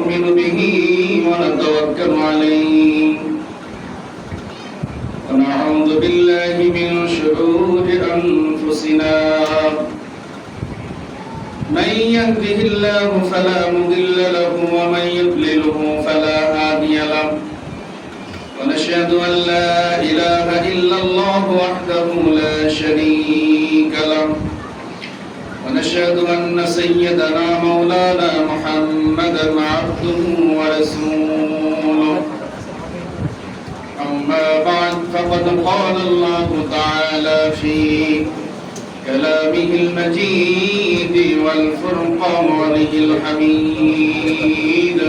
ونؤمن به ونتوكل عليه ونعوذ بالله من شرور أنفسنا من يهده الله فلا مضل له ومن يضلله فلا هادي له ونشهد أن لا إله إلا الله وحده لا شريك له ونشهد أن سيدنا مولانا محمدا عبده ورسوله أما بعد فقد قال الله تعالى في كلامه المجيد والفرقانه الحميد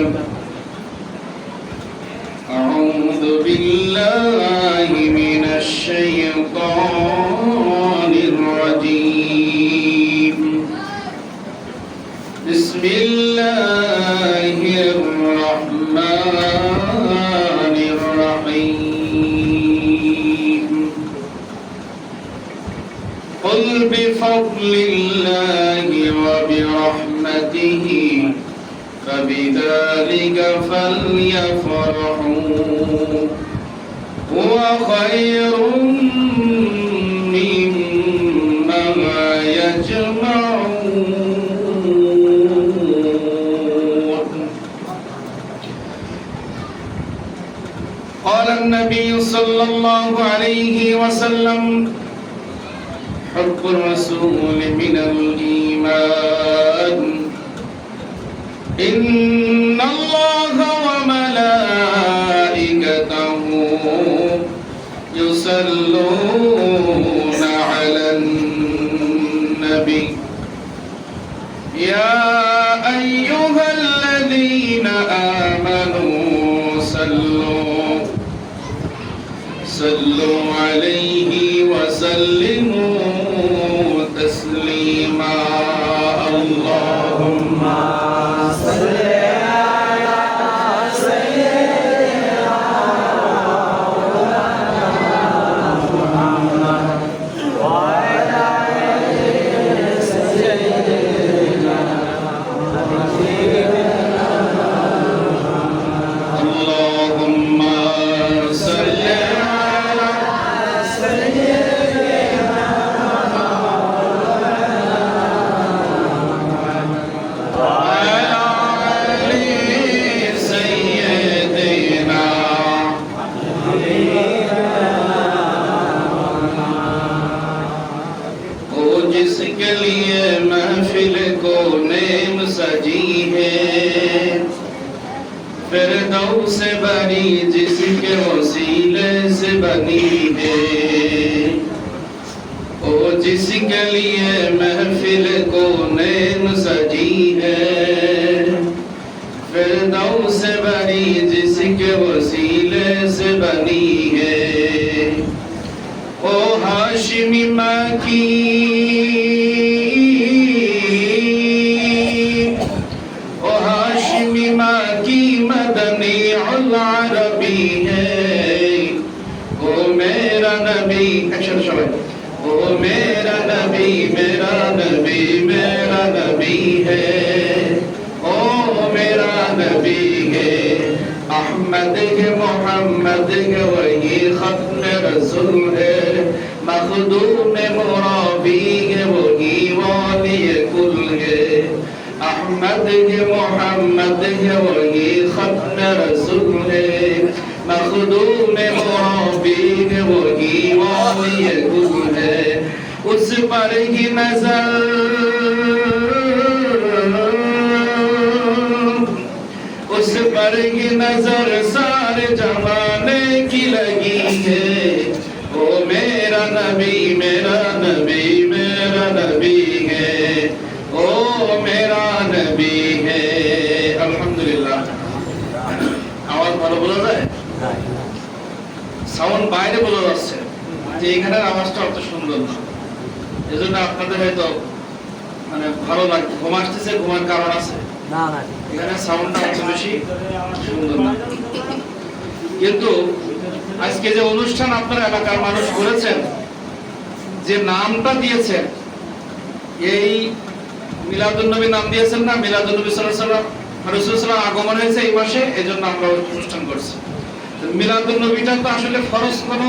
أعوذ بالله من الشيطان الرجيم بسم الله الرحمن الرحيم قل بفضل الله وبرحمته فبذلك فليفرحوا هو خير مما يجمعون قال النبي صلى الله عليه وسلم حب الرسول من الإيمان إن الله وملائكته يصلون على النبي يا أيها الذين آمنوا صلوا عليه وسلموا تسليما اللهم صل على سيدنا محمد وعلى آل سيدنا اللهم صل على سيدنا وعلى آل سيدنا वो जिसके लिए महफिल को नेम सजी है फिरदौस से बनी जिसके वसीले से बनी है वो जिसके लिए महफिल को नेम सजी है फिरदौस से बनी जिसके वसीले से बनी है ओ हाशिमी माँ की ओ हाशिमी माँ की मदनी उल अरबी है ओ मेरा नबी अक्षर शब्द ओ मेरा नबी मेरा नबी मेरा नबी है ओ मेरा नबी है अहमद के मोहम्मद के वही खत्म रसूल है मखदूम मुराबी के वही वाली कुल है अहमद के मोहम्मद के वही खत्म रसूल है मखदूम मुराबी के वही वाली कुल है उस पर ही नजर उस पर ही नजर सारे जमाने की लगी है ओ मेरा नबी मेरा नबी मेरा नबी है ओ मेरा नबी है अल्हम्दुलिल्लाह आवाज ভালো বোঝা যায় সাউন্ড বাইরে বোঝা যাচ্ছে যে এখানের আওয়াজটা অত সুন্দর না এজন্য আপনাদের হয়তো মানে ভালো লাগে ঘুম আসতেছে ঘুমার কারণ আছে না না এখানে সাউন্ডটা অত বেশি সুন্দর না কিন্তু আজকে যে অনুষ্ঠান আপনারা এলাকার মানুষ করেছেন যে নামটা দিয়েছেন এই মিলাদুন নবী নাম দিয়েছেন না মিলাদুন নবী সাল্লাল্লাহু আলাইহি ওয়াসাল্লাম রাসূল সাল্লাল্লাহু আলাইহি আগমন হয়েছে এই মাসে, এজন্য আমরা অনুষ্ঠান করছি। মিলাদুন নবীটা তো আসলে ফরজ কোনো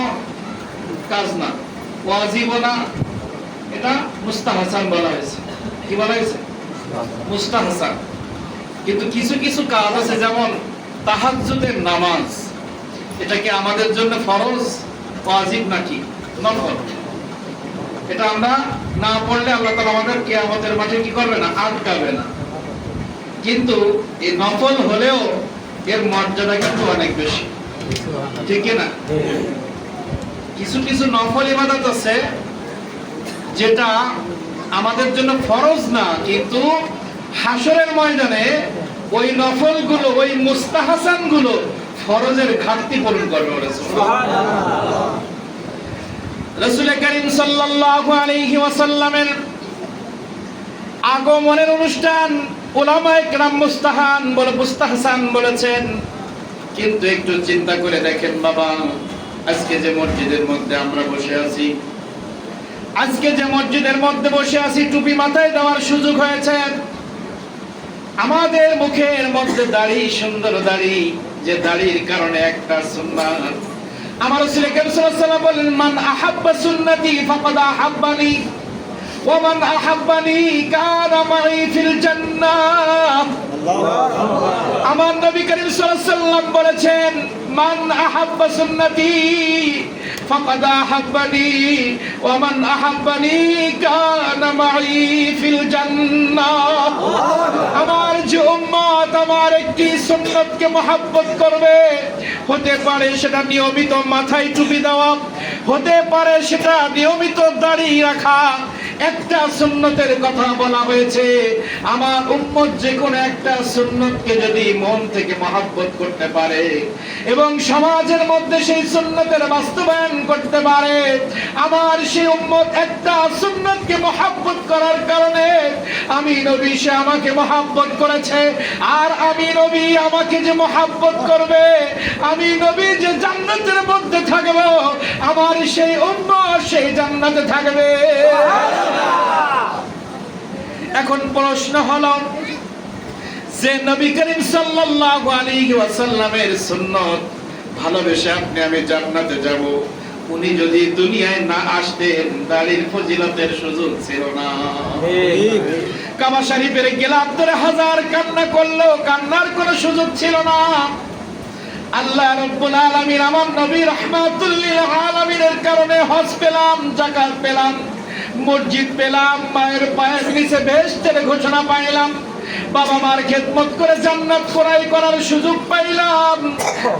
কাজ না, ওয়াজিবও না, এটা মুস্তাহাসান বলা হয়েছে। কি বলা হয়েছে? মুস্তাহাসান। কিন্তু কিছু কিছু কাজ আছে, যেমন তাহাজ্জুদের নামাজ, এটা কি আমাদের জন্য ফরজ, ওয়াজিব নাকি নফল? এটা আমরা না পড়লে আল্লাহ তাআলা আমাদের কিয়ামতের মাঠে কি করবে না? আটকাবে না। কিন্তু এই নফল হলেও এর মর্যাদা কিন্তু অনেক বেশি, ঠিক কি না? কিছু কিছু নফল ইবাদত আছে যেটা আমাদের জন্য ফরজ না, কিন্তু হাসরের ময়দানে ওই নফল গুলো, ওই মুস্তাহাসান গুলো ফরজের ঘাটতি পূরণ করবে। সুবহানাল্লাহ। রাসূল করিম সাল্লাল্লাহু আলাইহি ওয়াসাল্লামের আগমনের অনুষ্ঠান উলামায়ে কেরাম মুস্তাহাসান বলেছেন। কিন্তু একটু চিন্তা করে দেখেন বাবা, আজকে যে মসজিদের মধ্যে আমরা বসে আছি, টুপি মাথায় দেওয়ার সুযোগ হয়েছে, আমাদের মুখের মধ্যে দাড়ি, সুন্দর দাড়ি, যে দাড়ির কারণে একটা সুন্নাত। আমার রাসূল করিম সাল্লাল্লাহু আলাইহি ওয়াসাল্লাম বলেন, মান আহাব্বা সুন্নতি ফাকাদ আহাব্বানি ওয়া মান আহাব্বানি কানা মাই ফিল জান্নাহ। আমার নবী করিম সাল্লাল্লাহু আলাইহি ওয়াসাল্লাম বলেছেন, মান আহাব্বা সুন্নতি ফাকাদ আহাব্বানি ওয়া মান আহাব্বানি কানা মাই ফিল জান্নাহ। আমার যে উম্মত আমার একটি সুন্নতকে মহব্বত করবে, হতে পারে সেটা নিয়মিত মাথায় টুপি দেওয়া, হতে পারে সেটা নিয়মিত দাড়ি রাখা, একটা সুন্নতের কথা বলা হয়েছে। আমার উম্মত যে কোনো একটা সুন্নতকে যদি মন থেকে মহব্বত করতে পারে এবং সমাজের মধ্যে সেই সুন্নতের বাস্তবায়ন করতে পারে, আমার সেই উম্মত একটা সুন্নতকে মহব্বত করার কারণে আমি নবী, সে আমাকে মহব্বত করেছে, আর আমি নবী আমাকে যে মহব্বত করবে, আমি নবী যে জান্নাতের মধ্যে থাকব, আমার সেই উম্মত সেই জান্নাতে থাকবে। এখন প্রশ্ন হলো, যে নবী করিম সাল্লাল্লাহু আলাইহি ওয়াসাল্লামের সুন্নাত ভালোবেসে আপনি আমি জান্নাতে যাব, উনি যদি দুনিয়ায় না আসতেন, দাড়ির ফজিলতের সুযোগ ছিল না। কাবা শরীফের গেলাম ধরে হাজার কান্না করলো, কান্নার কোনো সুযোগ ছিল না। আল্লাহ রাব্বুল আলামিন আমার নবী রাহমাতুল লিল আলামিনের কারণে হজ পেলাম, যাকাত পেলাম, মসজিদ পেলাম, মায়ের পায়ের নিচে বেহেশতের ঘোষণা পাইলাম, বাবা মার খেদমত করে জান্নাত ক্রয় করার সুযোগ পাইলাম।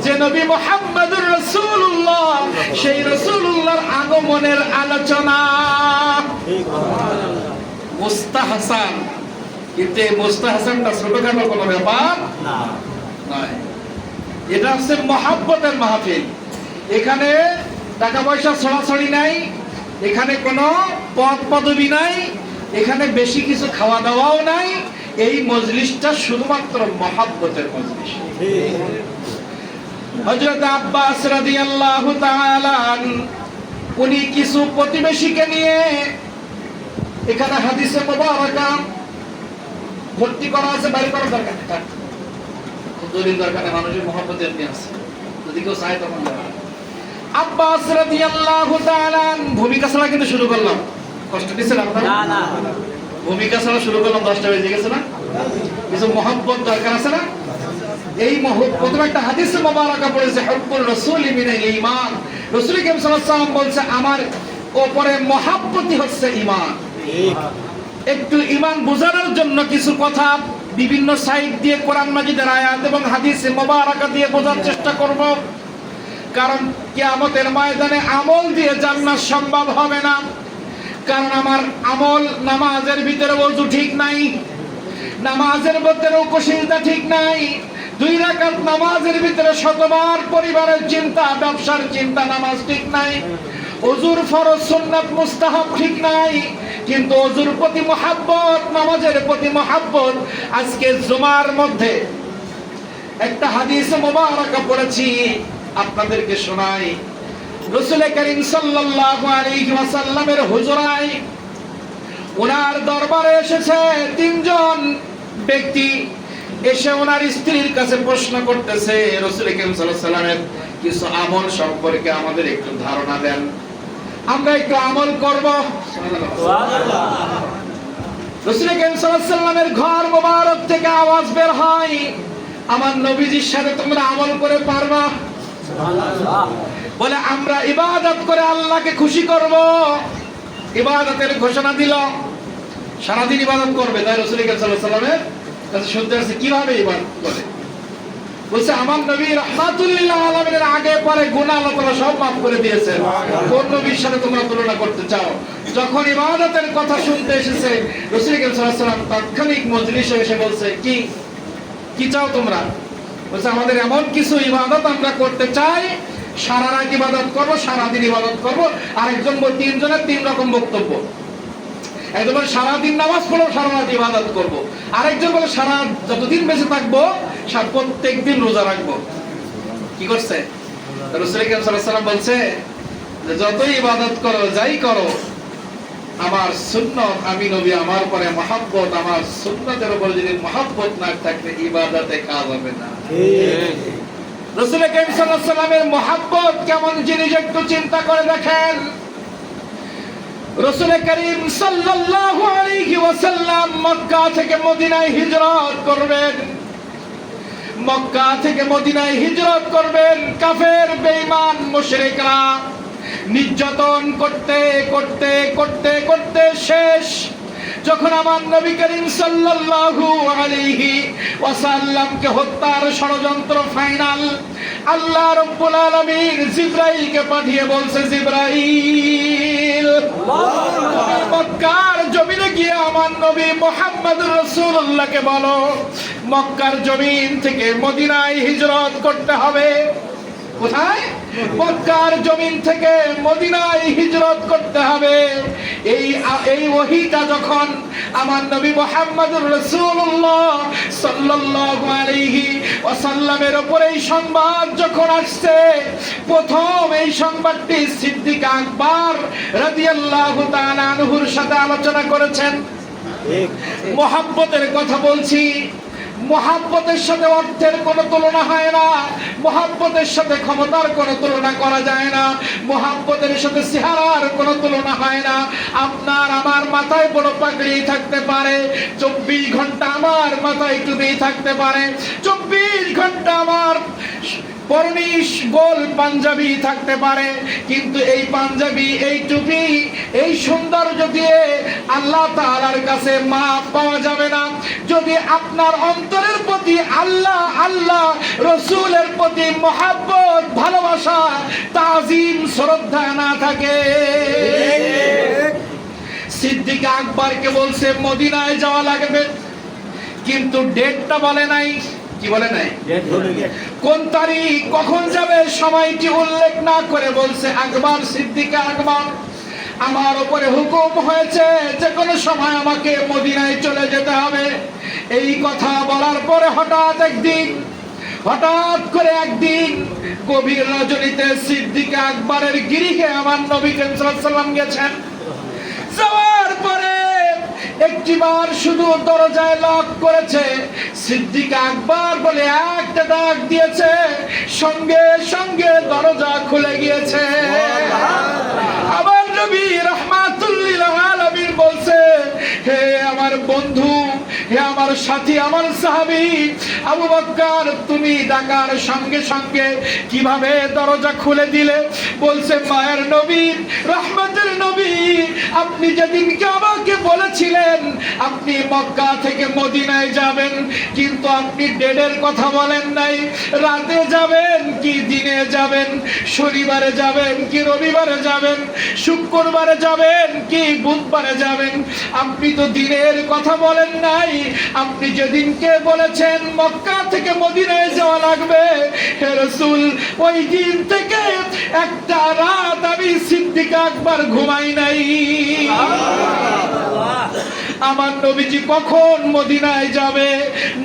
যে নবী মুহাম্মদুর রাসূলুল্লাহ, সেই রাসূলুল্লাহর আগমনের আলোচনা মুস্তাহাসান। কিন্তু এই মুস্তাহাসানটা ছোটখাটো কোনো ব্যাপার না, নয়। এটা হচ্ছে মহব্বতের মাহফিল। এখানে টাকা পয়সা ছড়াছড়ি নাই, এখানে কোনো পদ পদবি নাই, এখানে বেশি কিছু খাওয়া দাওয়াও নাই। এই মজলিসটা শুধুমাত্র মহব্বতের মজলিস। হযরত আব্বাস রাদিয়াল্লাহু তাআলা উনি কিছু প্রতিবেশীকে নিয়ে, এখানে হাদিসে মুবারাকা ভর্তি করা আছে, বাড়ি করার দরকার নেই, দলিল দরকার নেই, মানুষের মহব্বতের নিয়ে আছে, যদি কেউ চায় তখন আব্বাস রাদিয়াল্লাহু তাআলা ভূমিকা ছাড়া কিন্তু শুরু করলাম, কষ্ট দিছেন আপনারা? না না, ভূমিকা ছাড়া শুরু করলাম, 10টা বেজে গেছে না? কিছু মহব্বত দরকার আছে না? এই প্রথমে একটা হাদিসে মুবারাকা পড়েছে, হুব্বুর রাসূলি মিনাল ঈমান। রাসূল করিম সাল্লাল্লাহু আলাইহি ওয়াসাল্লাম বলছে, আমার উপরে মহব্বতই হচ্ছে ঈমান। একটু ঈমান বোঝানোর জন্য কিছু কথা বিভিন্ন সাইড দিয়ে কোরআন মাজিদের আয়াত এবং হাদিসে মুবারাকা দিয়ে বোঝার চেষ্টা করব। কারণ কিয়ামতের ময়দানে আমল দিয়ে জান্নাত সম্ভব হবে না। কারণ আমার আমল, নামাজের ভিতরে ওযু ঠিক নাই, নামাজের ভিতরে রুকু সিজদা ঠিক নাই, 2 রাকাত নামাজের ভিতরে শতবার পরিবারের চিন্তা, ব্যবসার চিন্তা, নামাজ ঠিক নাই, ওযুর ফরজ সুন্নাত মুস্তাহাব ঠিক নাই, কিন্তু ওযুর প্রতি মহব্বত, নামাজের প্রতি মহব্বত। আজকে জুমার মধ্যে একটা হাদিসে মুবারাকা পড়েছি, আপনাদেরকে শোনাই। রাসূল করিম সাল্লাল্লাহু আলাইহি ওয়াসাল্লামের হুজরায় ওনার দরবারে এসেছে 3 জন ব্যক্তি। এসে ওনার স্ত্রীর কাছে প্রশ্ন করতেছে, রাসূল করিম সাল্লাল্লাহু আলাইহি ওয়াসাল্লামের কিছু আমল সম্পর্কে আমাদের একটু ধারণা দেন, আমরা একটু আমল করব। সুবহানাল্লাহ। রাসূল করিম সাল্লাল্লাহু আলাইহি ওয়াসাল্লামের ঘর মোবারক থেকে আওয়াজ বের হয়, আমার নবীজির সাথে তোমরা আমল করে পারবা? সুবহানাল্লাহ। বলে আমরা ইবাদত করে আল্লাহকে খুশি করব। ইবাদতের ঘোষণা দিল, সারাদিন ইবাদত করবে। তাই রাসূল করিম সাল্লাল্লাহু আলাইহি ওয়াসাল্লামের কাছে শুনতে আসছে কিভাবে ইবাদত করে। বলছে আমার নবী রাহমাতুল লিল আলামিনের আগে পরে গুনাহ আল্লাহ তাআলা সব maaf করে দিয়েছেন, কোন নবীর সাথে তোমরা তুলনা করতে চাও? যখন ইবাদতের কথা শুনতে এসেছে রাসূল করিম সাল্লাল্লাহু আলাইহি ওয়াসাল্লাম তাৎক্ষণিক মজলিসে এসে বলছে, কি চাও তোমরা? বলছে আমাদের এমন কিছু ইবাদত আমরা করতে চাই, সারা রাত ইবাদত করব, সারা দিন ইবাদত করব। আরেকজন বলে তিনজনের তিন রকম বক্তব্য। একজন বলে সারা দিন নামাজ পড়ব, সারা রাত ইবাদত করব। আরেকজন বলে সারা যতদিন বেঁচে থাকবো প্রত্যেক দিন রোজা রাখবো। কি করছে? রাসূল করিম সাল্লাল্লাহু আলাইহি ওয়াসাল্লাম বলছে যে যতই ইবাদত করো, যাই করো, আমার সুন্নাত, আমি নবী, আমার পরে মহব্বত, আমার সুন্নাতের উপর যদি মহব্বত না থাকলে ইবাদতে কাজ হবে না। ঠিক। রাসূল করিম সাল্লাল্লাহু আলাইহি ওয়াসাল্লামের মহব্বত কেমন জিনিস একটু চিন্তা করে দেখেন। রাসূল করিম সাল্লাল্লাহু আলাইহি ওয়াসাল্লাম মক্কা থেকে মদিনায় হিজরত করবেন। মক্কা থেকে মদিনায় হিজরত করবেন। কাফের বেঈমান মুশরিকরা নির্যাতন করতে করতে করতে করতে শেষ। যখন আমার নবী করিম সাল্লাল্লাহু আলাইহি ওয়াসাল্লামকে হত্যার ষড়যন্ত্র ফাইনাল, আল্লাহ রাব্বুল আলামিন জিবরাইলকে পাঠিয়ে বলছে, জিবরাইল মক্কার জমিনে গিয়ে আমার নবী মুহাম্মদুর রাসূলুল্লাহকে বলো মক্কার জমিন থেকে মদিনায় হিজরত করতে হবে। কোথায়? মক্কার জমিন থেকে মদিনায় হিজরত করতে হবে। এই ওহীটা যখন আমার নবী মুহাম্মদুর রাসূলুল্লাহ সাল্লাল্লাহু আলাইহি ওয়াসাল্লামের উপরে এই সংবাদ যখন আসছে, প্রথম এই সংবাদটি সিদ্দিক আকবর রাদিয়াল্লাহু তাআলা আনহুর সাথে আলোচনা করেছেন। মুহাব্বতের কথা বলছি। মুহাব্বতের সাথে অর্থের কোনো তুলনা হয় না, মুহাব্বতের সাথে ক্ষমতার কোনো তুলনা করা যায় না, মুহাব্বতের সাথে চেহারার কোনো তুলনা হয় না। আপনার আমার মাথায় বড় পাগড়ি থাকতে পারে, 24 ঘন্টা আমার মাথায় টুপি থাকতে পারে, 24 ঘন্টা আমার পরনিশ গোল পাঞ্জাবি থাকতে পারে, কিন্তু এই পাঞ্জাবি, এই টুপি, এই সৌন্দর্য দিয়ে আল্লাহ তাআলার কাছে মাপ পাওয়া যাবে না যদি আপনার অন্তরের প্রতি আল্লাহ, আল্লাহ রাসূলের প্রতি মহব্বত, ভালোবাসা, তাজিম, শ্রদ্ধা না থাকে। সিদ্দিক আকবরকে বলছে মদিনায় যাওয়া লাগবে, কিন্তু ডেটটা বলে নাই। কি বলে নাই? কোন তারিখ, কখন যাবে, সময়টি উল্লেখ না করে বলছে আকবর, সিদ্দিক আকবর আমার উপরে হুকুম হয়েছে যে কোনো সময় আমাকে মদিনায় চলে যেতে হবে। এই কথা বলার পরে হঠাৎ করে একদিন গভীর রজনীতে সিদ্দিক আকবরের গৃহে আমার নবী করিম সাল্লাল্লাহু আলাইহি ওয়াসাল্লাম গেছেন। যাওয়ার পরে একটিবার শুধু দরজায় লক করেছে, সিদ্দিক আকবর বলে একটা ডাক দিয়েছে, সঙ্গে সঙ্গে দরজা খুলে গিয়েছে। আমার নবী রাহমাতুল লিল আলামিন বলছে, হে আমার বন্ধু, হে আমার সাথী, আমার সাহাবী আবু বকর, তুমি ডাকার সঙ্গে সঙ্গে কিভাবে দরজা খুলে দিলে? বলছে মায়ের নবী, রহমতের নবী, আপনি যেদিনকে আমাকে বলেছিলেন আপনি মক্কা থেকে মদিনায় যাবেন, কিন্তু আপনি ডেটের কথা বলেন নাই। রাতে যাবেন কি দিনে যাবেন? শনিবারে যাবেন কি রবিবারে যাবেন? শুক্রবারে যাবেন কি বুধবারে যাবেন? আপনি তো দিনের কথা বলেন নাই। আপনি যেদিনকে বলেছেন মক্কা থেকে মদিনায় যাওয়া লাগবে, হে রাসূল, ওই দিন থেকে একটা রাত আমি সিদ্দিক আকবর ঘুমাই নাই। আমার নবীজি কখন মদিনায় যাবে,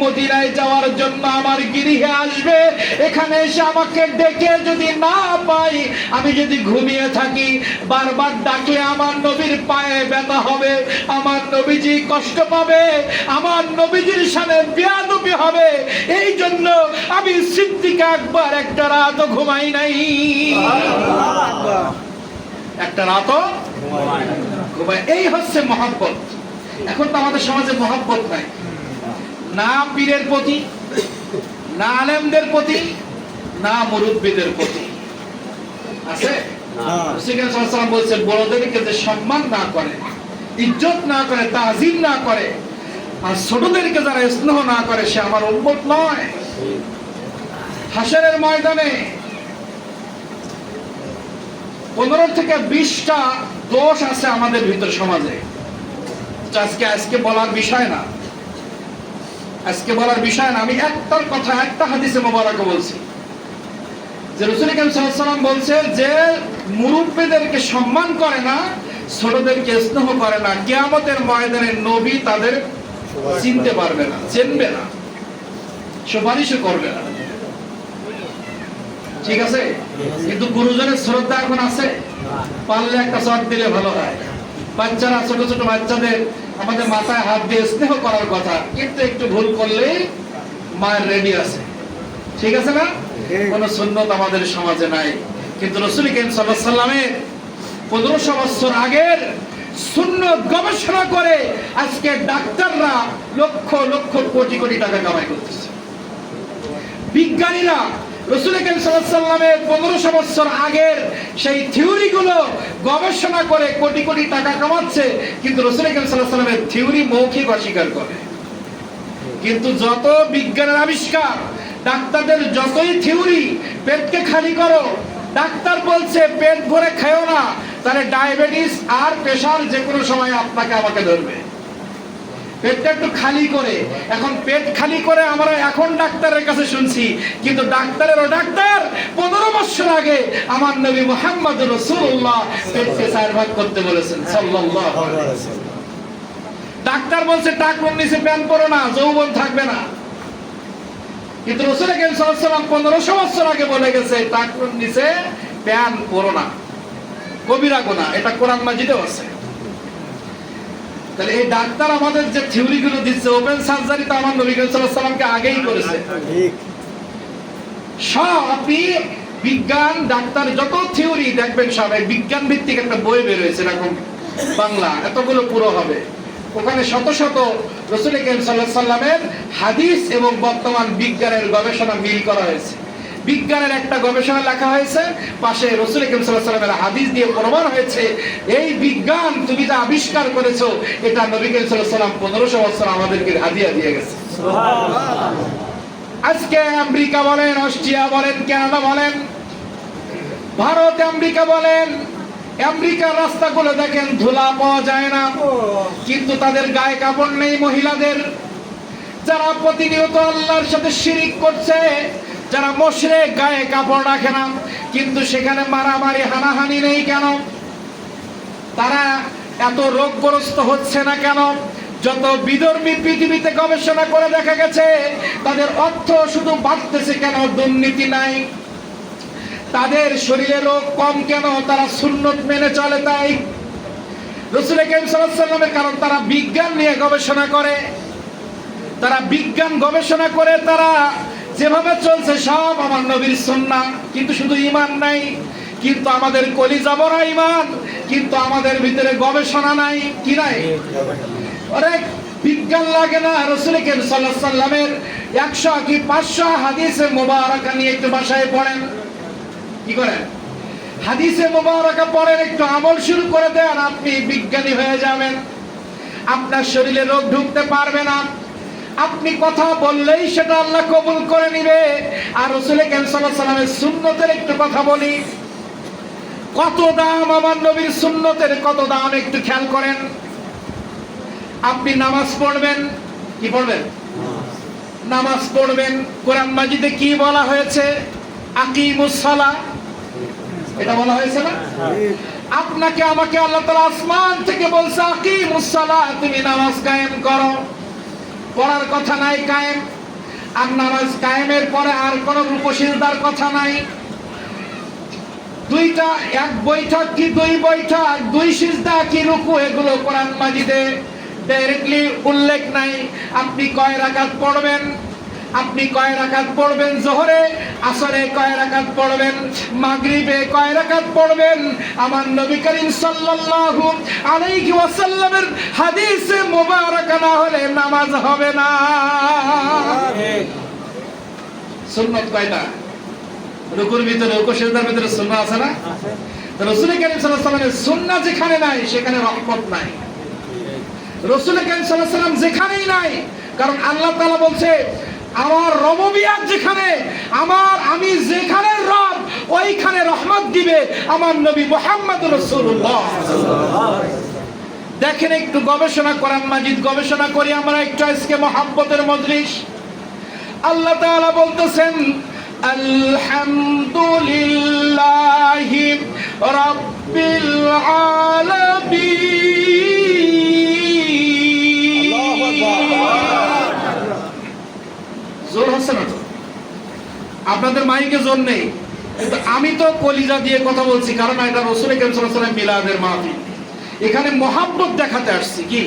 মদিনায় যাওয়ার জন্য আমার গৃহে আসবে, এখানে এসে আমাকে ডেকে যদি না পাই, আমি যদি ঘুমিয়ে থাকি, বারবার ডাকলে আমার নবীর পায়ে ব্যথা হবে, আমার নবীজি কষ্ট পাবে, আমার নবীজির সামনে বেয়াদবি হবে, এই জন্য আমি সিদ্দিক আকবর একটা রাতও ঘুমাই নাই, একটা রাতও ঘুমাই। এই হচ্ছে মহব্বত। এখন তো আমাদের সমাজে মহব্বত নাই, না পীরের প্রতি, না আলেমদের প্রতি, না মুরব্বীদের প্রতি আছে। রাসূল সাল্লাল্লাহু আলাইহি ওয়াসাল্লাম বলেছেন, বড়দেরকে যে সম্মান না করে, ইজ্জত না করে, তাজিম না করে, আর ছোটদেরকে যারা স্নেহ না করে, সে আমার উম্মত নয়। হাশরের ময়দানে 15 থেকে 20টা দোষ আছে আমাদের ভিতর সমাজে, আজকে বলার বিষয় না, আজকে বলার বিষয় না। আমি একটার কথা, একটা হাদিসে মোবারক বলছি যে রাসূল সাল্লাল্লাহু আলাইহি ওয়াসাল্লাম বলছে, যে মুরব্বিদেরকে সম্মান করে না, ছোটদেরকে স্নেহ করে না, কিয়ামতের ময়দানে নবী তাদের চিনতে পারবে না, চিনবে না, সুপারিশও করবে না। ঠিক আছে, কিন্তু গুরুজনের শ্রদ্ধা এখন আছে, পারলে একটা চট দিলে ভালো হয়। বাচ্চারা, ছোট ছোট বাচ্চাদের আমাদের মাথায় হাত দিয়ে স্নেহ করার কথা, কিন্তু একটু ভুল করলে মায়ের রেডি আছে, ঠিক আছে না? কোন সুন্নত আমাদের সমাজে নাই। কিন্তু রাসূল সাল্লাল্লাহু আলাইহি ওয়াসাল্লামের 1500 বছর আগের সুন্নত গবেষণা করে আজকে ডাক্তাররা লক্ষ লক্ষ কোটি কোটি টাকা কামাই করতেছে। বিজ্ঞানীরা রাসূল সাল্লাল্লাহু আলাইহি ওয়াসাল্লামের 1500 বছর আগের সেই থিওরিগুলো গবেষণা করে কোটি কোটি টাকা কামাচ্ছে, কিন্তু রাসূল সাল্লাল্লাহু আলাইহি ওয়াসাল্লামের থিওরি মৌখিক অস্বীকার করে। কিন্তু যত বিজ্ঞানের আবিষ্কার, ডাক্তারদের যতই থিওরি, পেটকে খালি করো, ডাক্তার বলছে পেট ভরে খাও না, তাহলে ডায়াবেটিস আর প্রেসার যে কোনো সময় আপনাকে আমাকে ধরবে। পেটটা একটু খালি করে, এখন পেট খালি করে আমরা এখন ডাক্তারের কাছে শুনছি, কিন্তু ডাক্তারেরও ডাক্তার 15 বছর আগে আমার নবী মুহাম্মদ রাসূলুল্লাহ পেটকে 4 ভাগ করতে বলেছেন সাল্লাল্লাহু আলাইহি ওয়াসাল্লাম। ডাক্তার বলছে টাকনুর নিচে প্যান পরো না, যৌবন থাকবে না, কিন্তু রাসূল সাল্লাল্লাহু আলাইহি ওয়াসাল্লাম 1500 বছর আগে বলে গেছে টাকনুর নিচে প্যান পরো না, কবিরা গুনাহ, এটা কোরআন মাজিদে আছে। তাহলে এই ডাক্তার আমাদের যে থিওরি গুলো দিচ্ছে, ওপেন সার্জারি তো আমার নবী সাল্লাল্লাহু আলাইহি ওয়াসাল্লামকে আগেই করেছে। সব আপনি বিজ্ঞান, ডাক্তার যত থিওরি দেখবেন সব বিজ্ঞান ভিত্তিক একটা বই বের হয়েছে, এরকম বাংলা, এতগুলো পুরো হবে, ওখানে শত শত রাসূল সাল্লাল্লাহু আলাইহি ওয়াসাল্লামের হাদিস এবং বর্তমান বিজ্ঞানের গবেষণা মিল করা হয়েছে। বিজ্ঞানের একটা গবেষণা লেখা হয়েছে, পাশে রাসূল সাল্লাল্লাহু আলাইহি ওয়াসাল্লামের হাদিস দিয়ে প্রমাণ হয়েছে এই বিজ্ঞান তুমি যা আবিষ্কার করেছো, এটা নবী সাল্লাল্লাহু আলাইহি ওয়াসাল্লাম 1500 বছর আমাদেরকে হাদিয়া দিয়ে গেছে। সুবহানাল্লাহ। আজকে আমেরিকা বলেন, অস্ট্রিয়া বলেন, কানাডা বলেন, ভারত, আমেরিকা বলেন, আমেরিকার রাস্তাগুলো দেখেন ধুলা পাওয়া যায় না, কিন্তু তাদের গায়ে কাপড় নেই মহিলাদের। যারা প্রতিনিয়ত আল্লাহর সাথে শিরিক করছে, যারা মুশরিক, গায়ে কাপড় রাখে না, কিন্তু সেখানে মারামারি হানাহানি নেই কেন? তারা এত রোগগ্রস্ত হচ্ছে না কেন? যত বিধর্মী পৃথিবীতে গবেষণা করে দেখা গেছে তাদের অর্থ শুধু বাড়তেছে কেন? দুর্নীতি নাই। তাদের শরীরে রোগ কম কেন? তারা সুন্নত মেনে চলে তাই। রাসূল সাল্লাল্লাহু আলাইহি ওয়াসাল্লামের কারণ তারা বিজ্ঞান নিয়ে গবেষণা করে, তারা বিজ্ঞান গবেষণা করে তারা যেভাবে চলছে সব আমার নবীর সুন্নাহ, কিন্তু শুধু ঈমান নাই, কিন্তু আমাদের কলিজা ভরা ঈমান, কিন্তু আমাদের ভিতরে গবেষণা নাই। কি নাই? আরে বিজ্ঞান লাগে না। রাসূল সাল্লাল্লাহু আলাইহি ওয়াসাল্লামের 100 কি 500 হাদিসে মুবারাকা নিয়ে একটু বাসায় পড়েন। কি করেন? হাদিসে মুবারাকা পড়েন, একটু আমল শুরু করে দেন, আপনি বিজ্ঞানী হয়ে যাবেন। আপনার শরীরে রোগ ঢুকতে পারবে না, আপনি কথা বললেই সেটা আল্লাহ কবুল করে নিবে। আর রাসূল সাল্লাল্লাহু আলাইহি ওয়াসাল্লামের সুন্নতের একটু কথা বলি, কত দাম আমার নবীর সুন্নতের, কত দাম একটু খেয়াল করেন। আপনি নামাজ পড়বেন, কি পড়বেন? নামাজ পড়বেন। কোরআন মাজিদে কি বলা হয়েছে? আকিমুস সালাহ, এটা বলা হয়েছে না? আপনাকে আমাকে আল্লাহ তাআলা আসমান থেকে বলছে আকিমুস সালাত, তুমি নামাজ কায়েম করো। পড়ার কথা নাই কায়েম, আর নামাজ কায়েমের পরে আর কোনো রুকু সিজদার কথা নাই। দুইটা, এক বৈঠক কি দুই বৈঠক, দুই সিজদা কি রুকু, এগুলো কোরআন মাজিদে ডাইরেক্টলি উল্লেখ নাই। আপনি কয় রাকাত পড়বেন, আপনি কয় রাকাত পড়বেন জোহরে, আসরে কয় রাকাত পড়বেন, মাগরিবে কয় রাকাত পড়বেন, আমার নবী করিম সাল্লাল্লাহু আলাইহি ওয়াসাল্লামের হাদিসে মুবারাকা না হলে নামাজ হবে না। সুন্নাত কয়টা? রুকুর ভিতরে, রুকু সিজদার ভিতরে সুন্নাত আছে না? রাসূল করিম সাল্লাল্লাহু আলাইহি ওয়াসাল্লামের সুন্নাত যেখানে নাই সেখানে রহমত নাই। রাসূল করিম সাল্লাল্লাহু আলাইহি ওয়াসাল্লাম যেখানেই নাই, কারণ আল্লাহ তাআলা বলছে আমার রববিয়ত যেখানে, আমি যেখানে রব ওইখানে রহমত দিবে আমার নবী মুহাম্মদুর রাসূলুল্লাহ। দেখেন একটু গবেষণা, কোরআন মাজিদ গবেষণা করি আমরা একটু আজকে মহব্বতের মজলিস। আল্লাহ তাআলা বলতেছেন আলহামদুলিল্লাহি রাব্বিল আলামিন। জোর হচ্ছে না তো? আপনাদের মাইকে জোর নেই, কিন্তু আমি তো কলিজা দিয়ে কথা বলছি, কারণ এটা রাসূল করিম সাল্লাল্লাহু আলাইহি ওয়াসাল্লাম মিলাদের মাহফিল। এখানে মহব্বত দেখাতে আসছি। কি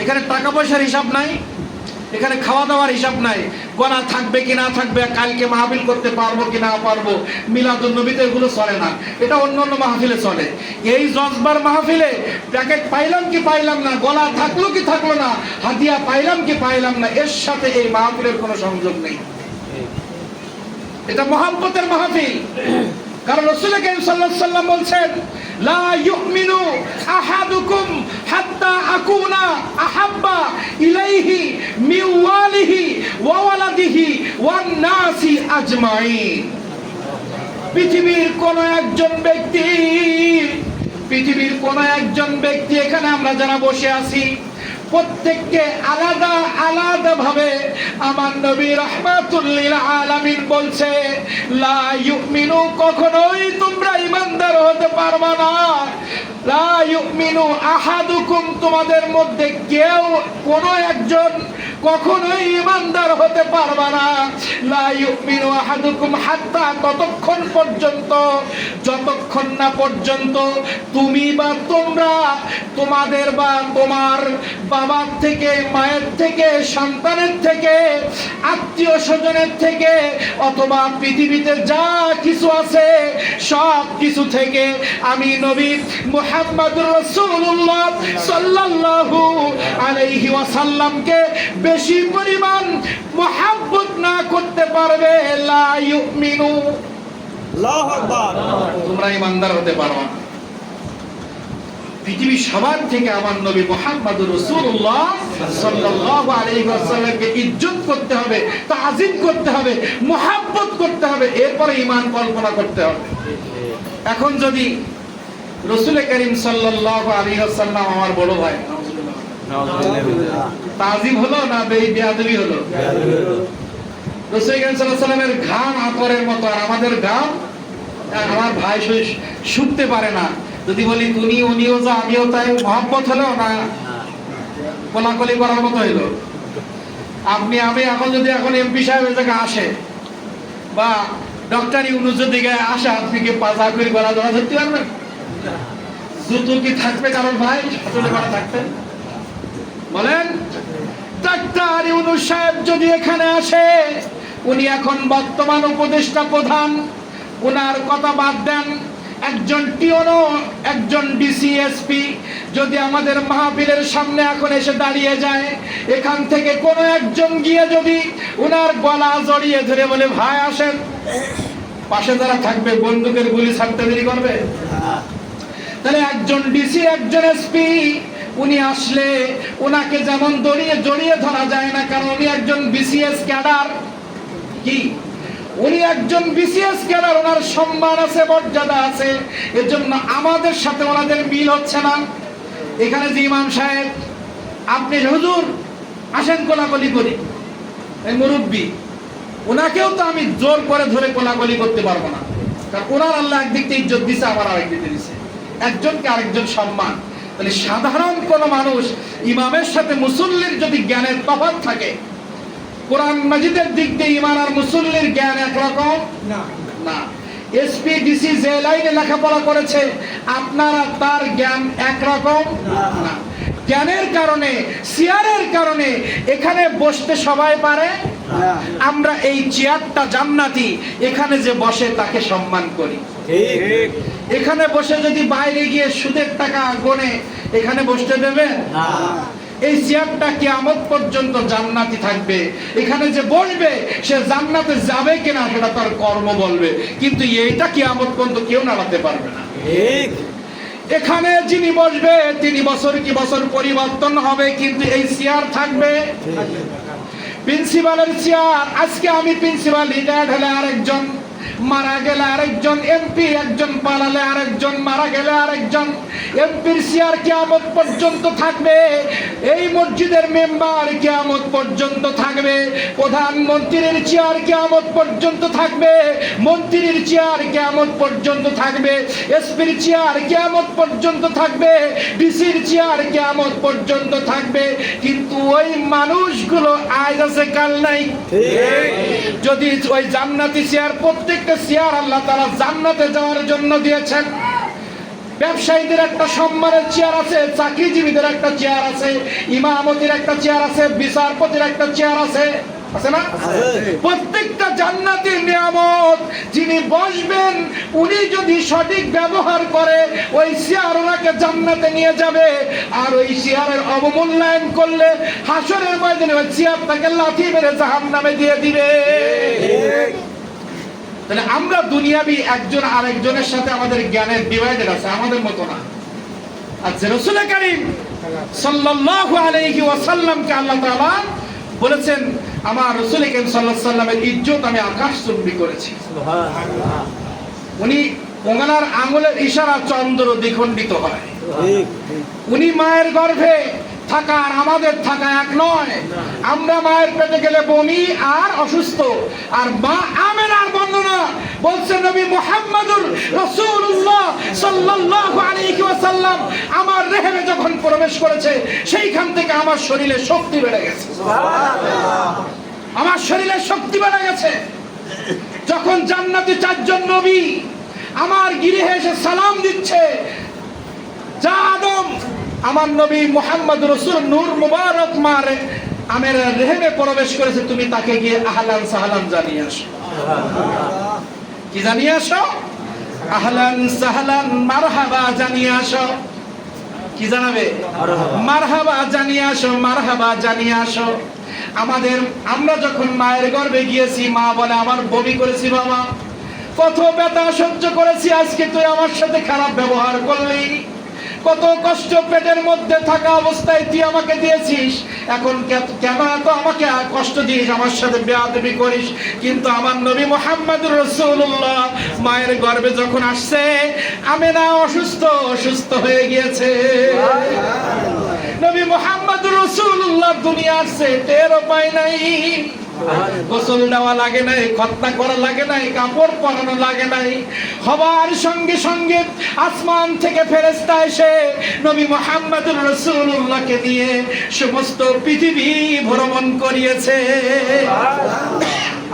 এখানে টাকা পয়সার হিসাব নাই, এখানে খাওয়া দাওয়ার হিসাব নাই, গোনা থাকবে কি না থাকবে, কালকে মাহফিল করতে পারবো কি না পারবো, মিলাদুন নবীতে এগুলো চলে না। এটা অন্য অন্য মাহফিলে চলে। এই জজবার মাহফিলে প্যাকেট পাইলাম কি পাইলাম না, গলা থাকলো কি থাকলো না, হাদিয়া পাইলাম কি পাইলাম না, এর সাথে এই মাহফিলের কোনো সংযোগ নেই। এটা মহব্বতের মাহফিল। কারণ রাসূল করিম সাল্লাল্লাহু আলাইহি ওয়াসাল্লাম বলছেন লা ইউমিনু আহাদুকুম হাত্তা আকুনা আহাব্বা ইলাইহি মিন ওয়ালিহি ওয়া ওয়ালাদিহি ওয়ান নাসি আজমাইন। পৃথিবীর কোন একজন ব্যক্তি এখানে আমরা যারা বসে আছি প্রত্যেককে আলাদা আলাদা ভাবে আমার নবী রাহমাতুল লিল আলামিন বলছে লা ইউমিনু, কখনোই তোমরা ঈমানদার হতে পারবে না। লা ইউমিনু আহাদুকুম, তোমাদের মধ্যে কেউ কোন একজন কখনোই ঈমানদার হতে পারবে না। লা ইউমিনু আহাদুকুম হাত্তা, ততক্ষণ পর্যন্ত যতক্ষণ না পর্যন্ত তুমি বা তোমরা তোমাদের বা তোমার বাবার থেকে, মায়ের থেকে, সন্তানের থেকে, আত্মীয় স্বজনের থেকে, অথবা পৃথিবীতে যা কিছু আছে সব কিছু থেকে আমি নবী মুহাম্মদুর রাসূলুল্লাহ সাল্লাল্লাহু আলাইহি ওয়াসাল্লামকে বেশি পরিমাণ মুহাব্বত না করতে পারবে, লা ইউমিনু, আল্লাহু আকবার, তোমরা ঈমানদার হতে পারবে না। পৃথিবীর সবার থেকে আমার নবী মুহাম্মদুর রাসূলুল্লাহ সাল্লাল্লাহু আলাইহি ওয়াসাল্লামকে ইজ্জত করতে হবে, তাজিম করতে হবে, মুহাব্বত করতে হবে, এরপরে ঈমান কল্পনা করতে হবে। এখন যদি রাসূল করিম সাল্লাল্লাহু আলাইহি ওয়াসাল্লাম আমার বড় ভাই, তাজিম হলো না বেয়াদবি হলো? রাসূল করিম সাল্লাল্লাহু আলাইহি ওয়াসাল্লামের ঘাম আতরের মতো, আর আমাদের ঘাম আমার ভাই শুকতে পারে না। যদি বলি তুমি উনিও যা আমিও তাই, মহব্বত হলো না কোলাকুলি করার মতো হইলো? আমি এখন যদি এখন এমপি সাহেবের জায়গায় আসে বা ডক্টর ইউনূস যদি আসে, আপনি কি পাজা করে গলা ধরা ধরতে পারবেন? জুতো কি থাকবে কারণ ভাই আসলে করা থাকতেন? বলেন, ডাক্তার ইউনূস সাহেব যদি এখানে আসে, উনি এখন বর্তমান উপদেষ্টা প্রধান, উনার কথা বাদ দেন, একজন টিওনো, একজন ডিসিএসপি যদি আমাদের মাহফিলের সামনে এখন এসে দাঁড়িয়ে যায়, এখান থেকে কোনো একজন গিয়ে যদি উনার গলা জড়িয়ে ধরে বলে ভাই আসেন, পাশে যারা থাকবে বন্দুকের গুলি ছাড়তে দেরি করবে? তাহলে একজন ডিসি, একজন এসপি উনি আসলে ওনাকে যেমন জড়িয়ে ধরা যায় না, কারণ উনি একজন বিসিএস ক্যাডার। কি উনি একজন বিসিএস ক্যাডার, ওনার সম্মান আছে, মর্যাদা আছে, এর জন্য আমাদের সাথে ওনাদের মিল হচ্ছে না। এখানে যে ইমাম সাহেব, আপনি হুজুর আসেন কোলাকুলি করি, এই মুরব্বী, ওনাকেও তো আমি জোর করে ধরে কোলাকুলি করতে পারবো না, কারণ ওনার আল্লাহ একদিক থেকে ইজ্জত দিছে, আমার আরেক দিকে দিছে। একজনকে আরেকজন সম্মান। তাহলে সাধারণ কোন মানুষ ইমামের সাথে মুসল্লির যদি জ্ঞানের তফাৎ থাকে, কোরআন মাজিদের দিক দিয়ে ইমাম আর মুসল্লির জ্ঞান একরকম না। এসপি ডিসি যে লাইনে লেখাপড়া করেছে আপনারা তার জ্ঞান একরকম না। জ্ঞানের কারণে, চেয়ারের কারণে এখানে বসতে সবাই পারে। আমরা এই চেয়ারটা জান্নাতি, এখানে যে বসে তাকে সম্মান করি। এখানে বসে যদি বাইরে গিয়ে সুদের টাকা গনে এখানে বসতে দেবে না। এই চেয়ারটা কিয়ামত পর্যন্ত জান্নাতি থাকবে। এখানে যে বসবে সে জান্নাতে যাবে কিনা সেটা তার কর্ম বলবে, কিন্তু এইটা কিয়ামত পর্যন্ত কেউ নাড়াতে পারবে না। এখানে যিনি বসবে তিনি বছর কি বছর পরিবর্তন হবে, কিন্তু এই চেয়ার থাকবে। প্রিন্সিপালের চেয়ার, আজকে আমি প্রিন্সিপাল, রিটায়ার্ড হলে আরেকজন, মারা গেলে আরেকজন, এমপি একজন পালালে আরেকজন, মারা গেলে আরেকজন। এমপির চেয়ার কিয়ামত পর্যন্ত থাকবে, এই মসজিদের মেম্বার কিয়ামত পর্যন্ত থাকবে, প্রধানমন্ত্রীর চেয়ার কিয়ামত পর্যন্ত থাকবে, মন্ত্রীর চেয়ার কিয়ামত পর্যন্ত থাকবে, এসপির চেয়ার কিয়ামত পর্যন্ত থাকবে, ডিসির চেয়ার কিয়ামত পর্যন্ত থাকবে। কিন্তু ওই মানুষগুলো আজ আছে কাল নাই। যদি ওই জান্নাতি চেয়ার, প্রত্যেকটা চেয়ার আল্লাহ তাআলা জান্নাতে যাওয়ার জন্য দিয়েছেন। ব্যবসায়ীদের একটা সম্মানের চেয়ার আছে, চাকরিজীবীদের একটা চেয়ার আছে, ইমামতির একটা চেয়ার আছে, বিচারপতির একটা চেয়ার আছে, আছে না? প্রত্যেকটা জান্নাতের নিয়ামত। যিনি বসবেন উনি যদি সঠিক ব্যবহার করে ওই চেয়ার ওনাকে জান্নাতে নিয়ে যাবে, আর ওই চেয়ারের অবমূল্যায়ন করলে হাসরের ময়দানে ওই চেয়ারটাকে লাথি মেরে জাহান্নামে দিয়ে দিবে। তাহলে আমরা দুনিয়াবি একজন আরেকজনের সাথে আমাদের জ্ঞানের ডিভাইডেড আছে, আমাদের মতো না। আর যে রাসূল কারীম সাল্লাল্লাহু আলাইহি ওয়াসাল্লামকে আল্লাহ তাআলা বলেছেন, আমার রাসূল কারীম সাল্লাল্লাহু আলাইহি ওয়াসাল্লামের ইজ্জত আমি আকাশচুম্বী করেছি। সুবহানাল্লাহ। উনি ওনার আঙ্গুলের ইশারা চন্দ্র দ্বিখণ্ডিত হয়। উনি মায়ের গর্ভে থাকা আর আমাদের থাকা এক নয়। আমরা মায়ের পেটে গেলে বমি আর অসুস্থ, আর মা আমেনার বর্ণনা বলছে নবী মুহাম্মদুর রাসূলুল্লাহ সাল্লাল্লাহু আলাইহি ওয়াসাল্লাম আমার রেহেমে যখন প্রবেশ করেছে সেইখান থেকে আমার শরীরে শক্তি বেড়ে গেছে। সুবহানাল্লাহ। আমার শরীরে শক্তি বেড়ে গেছে। যখন জান্নাতি চারজন নবী আমার গৃহে এসে সালাম দিচ্ছে, যা আদম, আমার নবী মুহাম্মদ রাসূল নূর মুবারক মারে আমের রেহেমে প্রবেশ করেছে, তুমি তাকে গিয়ে আহলান সাহলান জানিয়ে আসো। কি জানিয়ে আসো? আহলান সাহলান মারহাবা জানিয়ে আসো। কি জানাবে? মারহাবা জানিয়ে আসো, মারহাবা জানিয়ে আসো। আমরা যখন মায়ের গর্ভে গিয়েছি, মা বলে আমার বমি করেছি বাবা, কত ব্যথা সহ্য করেছি, আজকে তুই আমার সাথে খারাপ ব্যবহার করলি, কত কষ্ট পেটের মধ্যে থাকা অবস্থায় তুই আমাকে দিয়েছিস, এখন কেন এত আমাকে কষ্ট দিস, আমার সাথে বেয়াদবি করিস। কিন্তু আমার নবী মুহাম্মদুর রাসূলুল্লাহ মায়ের গর্ভে যখন আসছে, আমেনা অসুস্থ হয়ে গিয়েছে। নবী মুহাম্মদুর রাসূলুল্লাহ দুনিয়া আসছে, টেরও পায় নাই। গোসল দেওয়া লাগে নাই, খতনা করা লাগে নাই, কাপড় পরানো লাগে নাই। হবার সঙ্গে সঙ্গে আসমান থেকে ফেরেশতা এসে নবী মুহাম্মদুর রাসূলুল্লাহকে নিয়ে সমস্ত পৃথিবী ভ্রমণ করিয়েছে।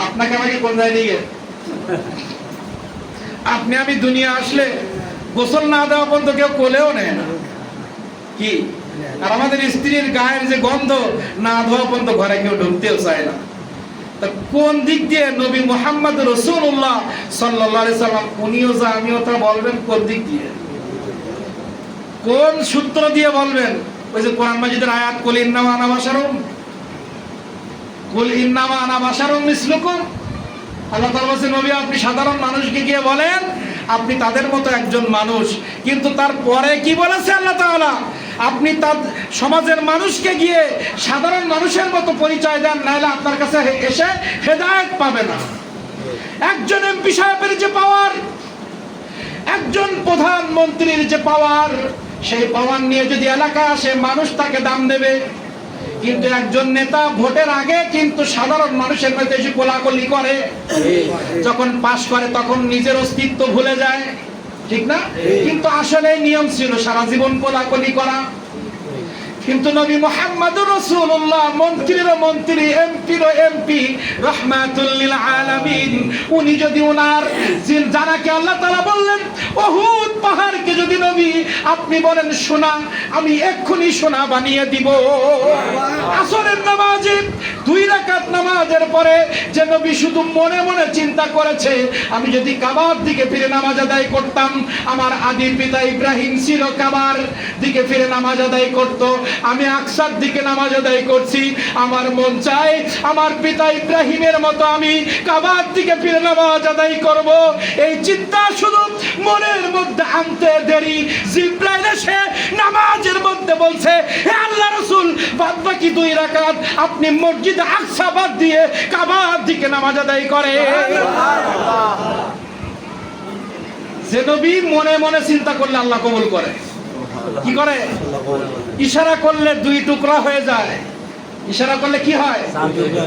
আপনাকে আমাকে কোন জায়গায় নিয়ে আপনি আমি দুনিয়া আসলে গোসল না দেওয়া পর্যন্ত কেউ কোলেও নেয় না। কি? আর আমাদের স্ত্রীর গায়ের যে গন্ধ না ধোয়া পর্যন্ত ঘরে কেউ ঢুকতেও চায় না। কোন দিক দিয়ে নবী মুহাম্মদ রাসূলুল্লাহ সাল্লাল্লাহু আলাইহি সাল্লাম উনিও যা আমিও তা বলবেন, কোন দিক দিয়ে, কোন সূত্র দিয়ে বলবেন? ওই যে কোরআন মাজিদের আয়াত, কুল ইন্নামা আনা বাশারুম মিসলুকুম। আল্লাহ তাআলা বলেন, নবী আপনি সাধারণ মানুষকে গিয়ে বলেন আপনি তাদের মতো একজন মানুষ। কিন্তু তারপরে কি বলেছে আল্লাহ তাআলা? আপনি তার সমাজের মানুষকে গিয়ে সাধারণ মানুষের মতো পরিচয় দেন, নাহলে আপনার কাছে এসে হেদায়েত পাবে না। একজন এমপি সাহেবের যে পাওয়ার, একজন প্রধানমন্ত্রীর যে পাওয়ার, সেই পাওয়ার নিয়ে যদি এলাকায় আসে মানুষ তাকে দাম দেবে। কিন্তু একজন নেতা ভোটের আগে কিন্তু সাধারণ মানুষের মধ্যে এসে কোলাকুলি করে, যখন পাশ করে তখন নিজের অস্তিত্ব ভুলে যায়। ঠিক না? কিন্তু আসলে নিয়ম ছিল সারা জীবন কোলাকুলি করা। কিন্তু নবী মুহাম্মদুর রাসূলুল্লাহ মন্ত্রীর মন্ত্রী, এমপির এমপি, রাহমাতুল লিল আলামিন, উনি যদি ওনার জানাকে আল্লাহ তাআলা বললেন উহুদ পাহাড়কে যদি নবী আপনি বলেন সোনা, আমি এক্ষুনি সোনা বানিয়ে দিব। আসরের নামাজে 2 রাকাত নামাজের পরে যে নবী শুধু মনে মনে চিন্তা করেছে আমি যদি কাবার দিকে ফিরে নামাজ আদায় করতাম, আমার আদি পিতা ইব্রাহিম ছিল কাবার দিকে ফিরে নামাজ আদায় করত, আমি আকসার দিকে নামাজ আদায় করছি, আমার মন চায় আমার পিতা ইব্রাহিমের মতো আমি কাবার দিকে ফিরে নামাজ আদায় করব। এই চিন্তা শুধু মনের মধ্যে আনতে দেরি জিবরাইল এসে নামাজের মধ্যে বলছে হে আল্লাহ রাসূল বাদবাকি 2 রাকাত আপনি মসজিদ আকসা বাদ দিয়ে কাবার দিকে নামাজ আদায় করেন। যে নবী মনে মনে চিন্তা করলে আল্লাহ কবুল করে। কি করে? ইশারা করলে 2 টুকরা হয়ে যায়। ইশারা করলে কি হয়?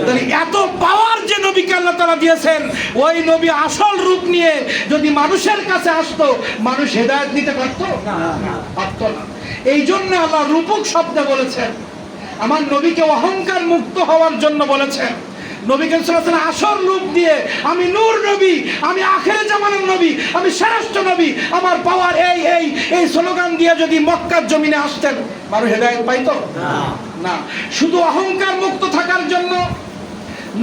তাহলে এত পাওয়ার যে নবীকে আল্লাহ তাআলা দিয়েছেন, ওই নবী আসল রূপ নিয়ে যদি মানুষের কাছে আসতো, মানুষ হেদায়েত নিতে পারতো না, পারতো না। এই জন্য আল্লাহ রূপক শব্দে বলেছেন, আমার নবীকে অহংকার মুক্ত হওয়ার জন্য বলেছেন। নবীকে সাল্লাল্লাহু আলাইহি ওয়াসাল্লাম আসল রূপ দিয়ে আমি নূর নবী, আমি আখির জামানের নবী, আমি শ্রেষ্ঠ নবী, আমার পাওয়ার এই স্লোগান দিয়ে যদি মক্কার জমিনে আসতেন, মানুষ হেদায়েত পাইতো না। শুধু অহংকার মুক্ত থাকার জন্য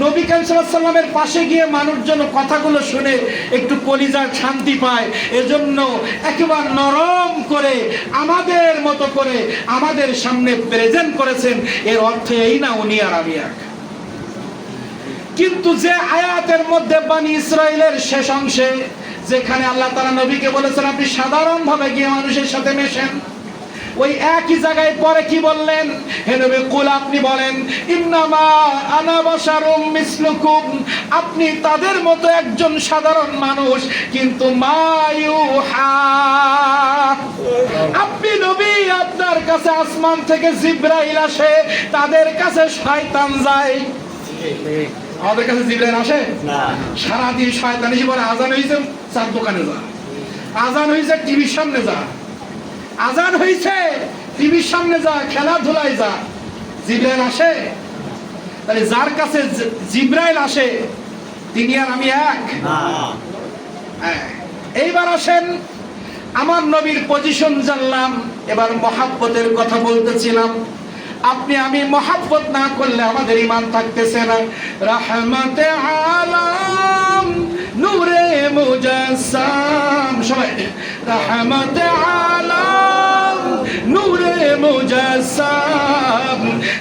নবী সাল্লাল্লাহু আলাইহি ওয়াসাল্লামের পাশে গিয়ে মানুষ যেন কথাগুলো শুনে একটু কলিজার শান্তি পায়, এজন্য একেবারে নরম করে আমাদের মতো করে আমাদের সামনে প্রেজেন্ট করেছেন। এর অর্থ এই না উনি আর আমি এক। কিন্তু যে আয়াতের মধ্যে বনি ইসরাইলের শেষ অংশে যেখানে আল্লাহ তাআলা নবীকে বলেছেন আপনি সাধারণভাবে গিয়ে মানুষের সাথে মেশেন, ওই একই জায়গায় পরে কি বললেন? হে নবী কুল আপনি বলেন ইন্নামা আনা বাশারুম মিসলুকুম, আপনি তাদের মতো একজন সাধারণ মানুষ, কিন্তু মায়ুহা, আপনি নবী আপনার কাছে আসমান থেকে জিবরাইল আসে, তাদের কাছে শয়তান যায়। আমাদের কাছে জিবরাইল আসে না। সারাদিন শয়তান এসে বলে আজান হয়েছে চার দোকানে যা, আজান হয়েছে টিভির সামনে যা, আজান হয়েছে টিভির সামনে যা, খেলাধুলায় যা। জিবরাইল আসে? তাহলে যার কাছে জিবরাইল আসে তিনি আর আমি এক না। এইবার আসেন আমার নবীর পজিশন জানলাম, এবার মহাব্বতের কথা বলতেছিলাম। আপনি আমি মহাব্বত না করলে আমাদের ঈমান থাকতেছে না। রাহমাতে আলাম নূরে মুজাসসাম, সবাই রাহমাতে আলাম নূরে মুজাসসাম,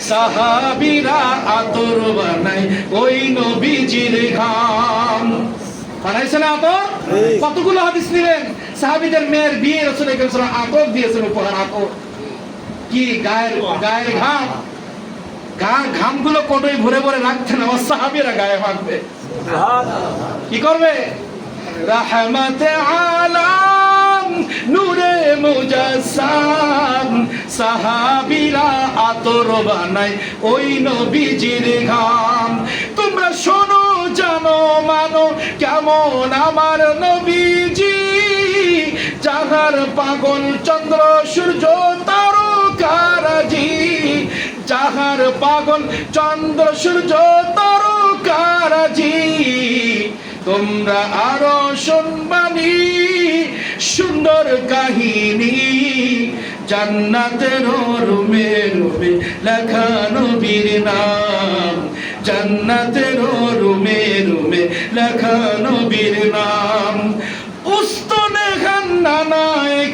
সাহাবীরা আতর বানায় ওই নবীজির ঘাম। বানাইছে না আতর? কতগুলো হাদিস নিলেন, সাহাবীদের মেয়ের বিয়ে রাসূল সাল্লাল্লাহু আলাইহি ওয়াসাল্লাম আতর দিয়েছেন উপহার। আতর কি? গায়ের ঘাম। ঘামগুলো কোটোই ভরে ভরে রাখতেন, আমার সাহাবীরা গায়ে মাখবে। কি করবে? রাহমাতে আলাম নূরে মুজাসসাম, সাহাবীরা আতর বানায় ওই নবীজির ঘাম। তোমরা শোনো জানো মানো কেমন আমার নবীজি, যাহার পাগল চন্দ্র সূর্য তারকারাজি, যাহার পাগল চন্দ্র সূর্য তারকারাজি। তোমরা আরো শুনবানি সুন্দর কাহিনী, জান্নাতের রুমে রুমে লেখা নবীর নাম, জান্নাতের রুমে রুমে লেখা নবীর নাম। উস্তনে খান্নানা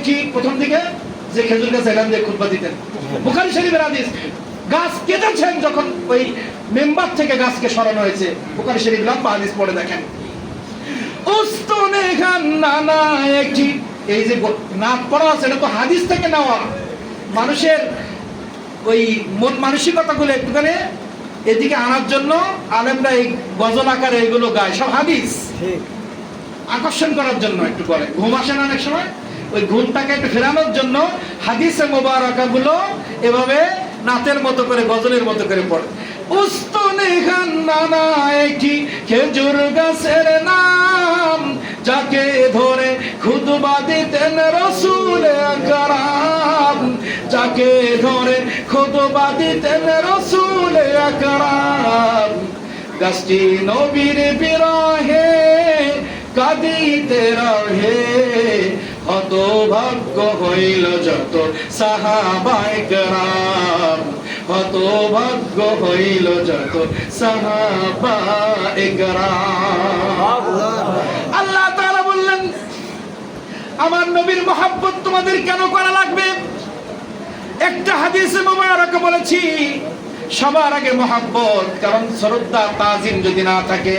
কি প্রথম দিকে যে খেজুর গাছ এলাম দিয়ে খুতবা দিতেন, বুখারী শরীফের হাদিস। গাছ কেটেছেন যখন ওই মেম্বার থেকে গাছকে সরানো হয়েছে, বুখারী শরীফ লম্বা হাদিস পড়ে দেখেন। উস্তনে খান্নানা একটি, এই যে নাম পড়া আছে এটা তো হাদিস থেকে নেওয়া। মানুষের ওই মন মানসিকতাগুলো একটুখানি এদিকে আনার জন্য আলেমরা এই গজল আকারে এগুলো গায়, সব হাদিস আকর্ষণ করার জন্য একটু করে। ঘুম আসে না অনেক সময়, ওই ঘুমটাকে একটু ফেরানোর জন্য হাদিসে মোবারকাগুলো এভাবে নাতের মতো করে গজলের মতো করে পড়ে। উস্তনে খান্নানা একটি খেজুর গাছের নাম, যাকে ধরে খুদ খুতবা দিতেন রাসূল আকরাম, যাকে ধরে খুতবা দিতেন রাসূল আকরাম। গাছটি নবীর বিরহে কাঁদিতে রহে, হতভাগ্য হইল যত সাহাবায়ে কেরাম, হতভাগ্য হইল যত সাহাবায়ে কেরাম। আল্লাহ তাআলা বললেন, আমার নবীর মহব্বত তোমাদের কেন করা লাগবে? একটা হাদিসে মুবারক বলেছি, সবার আগে মহব্বত, কারণ শ্রদ্ধা তাজিম যদি না থাকে,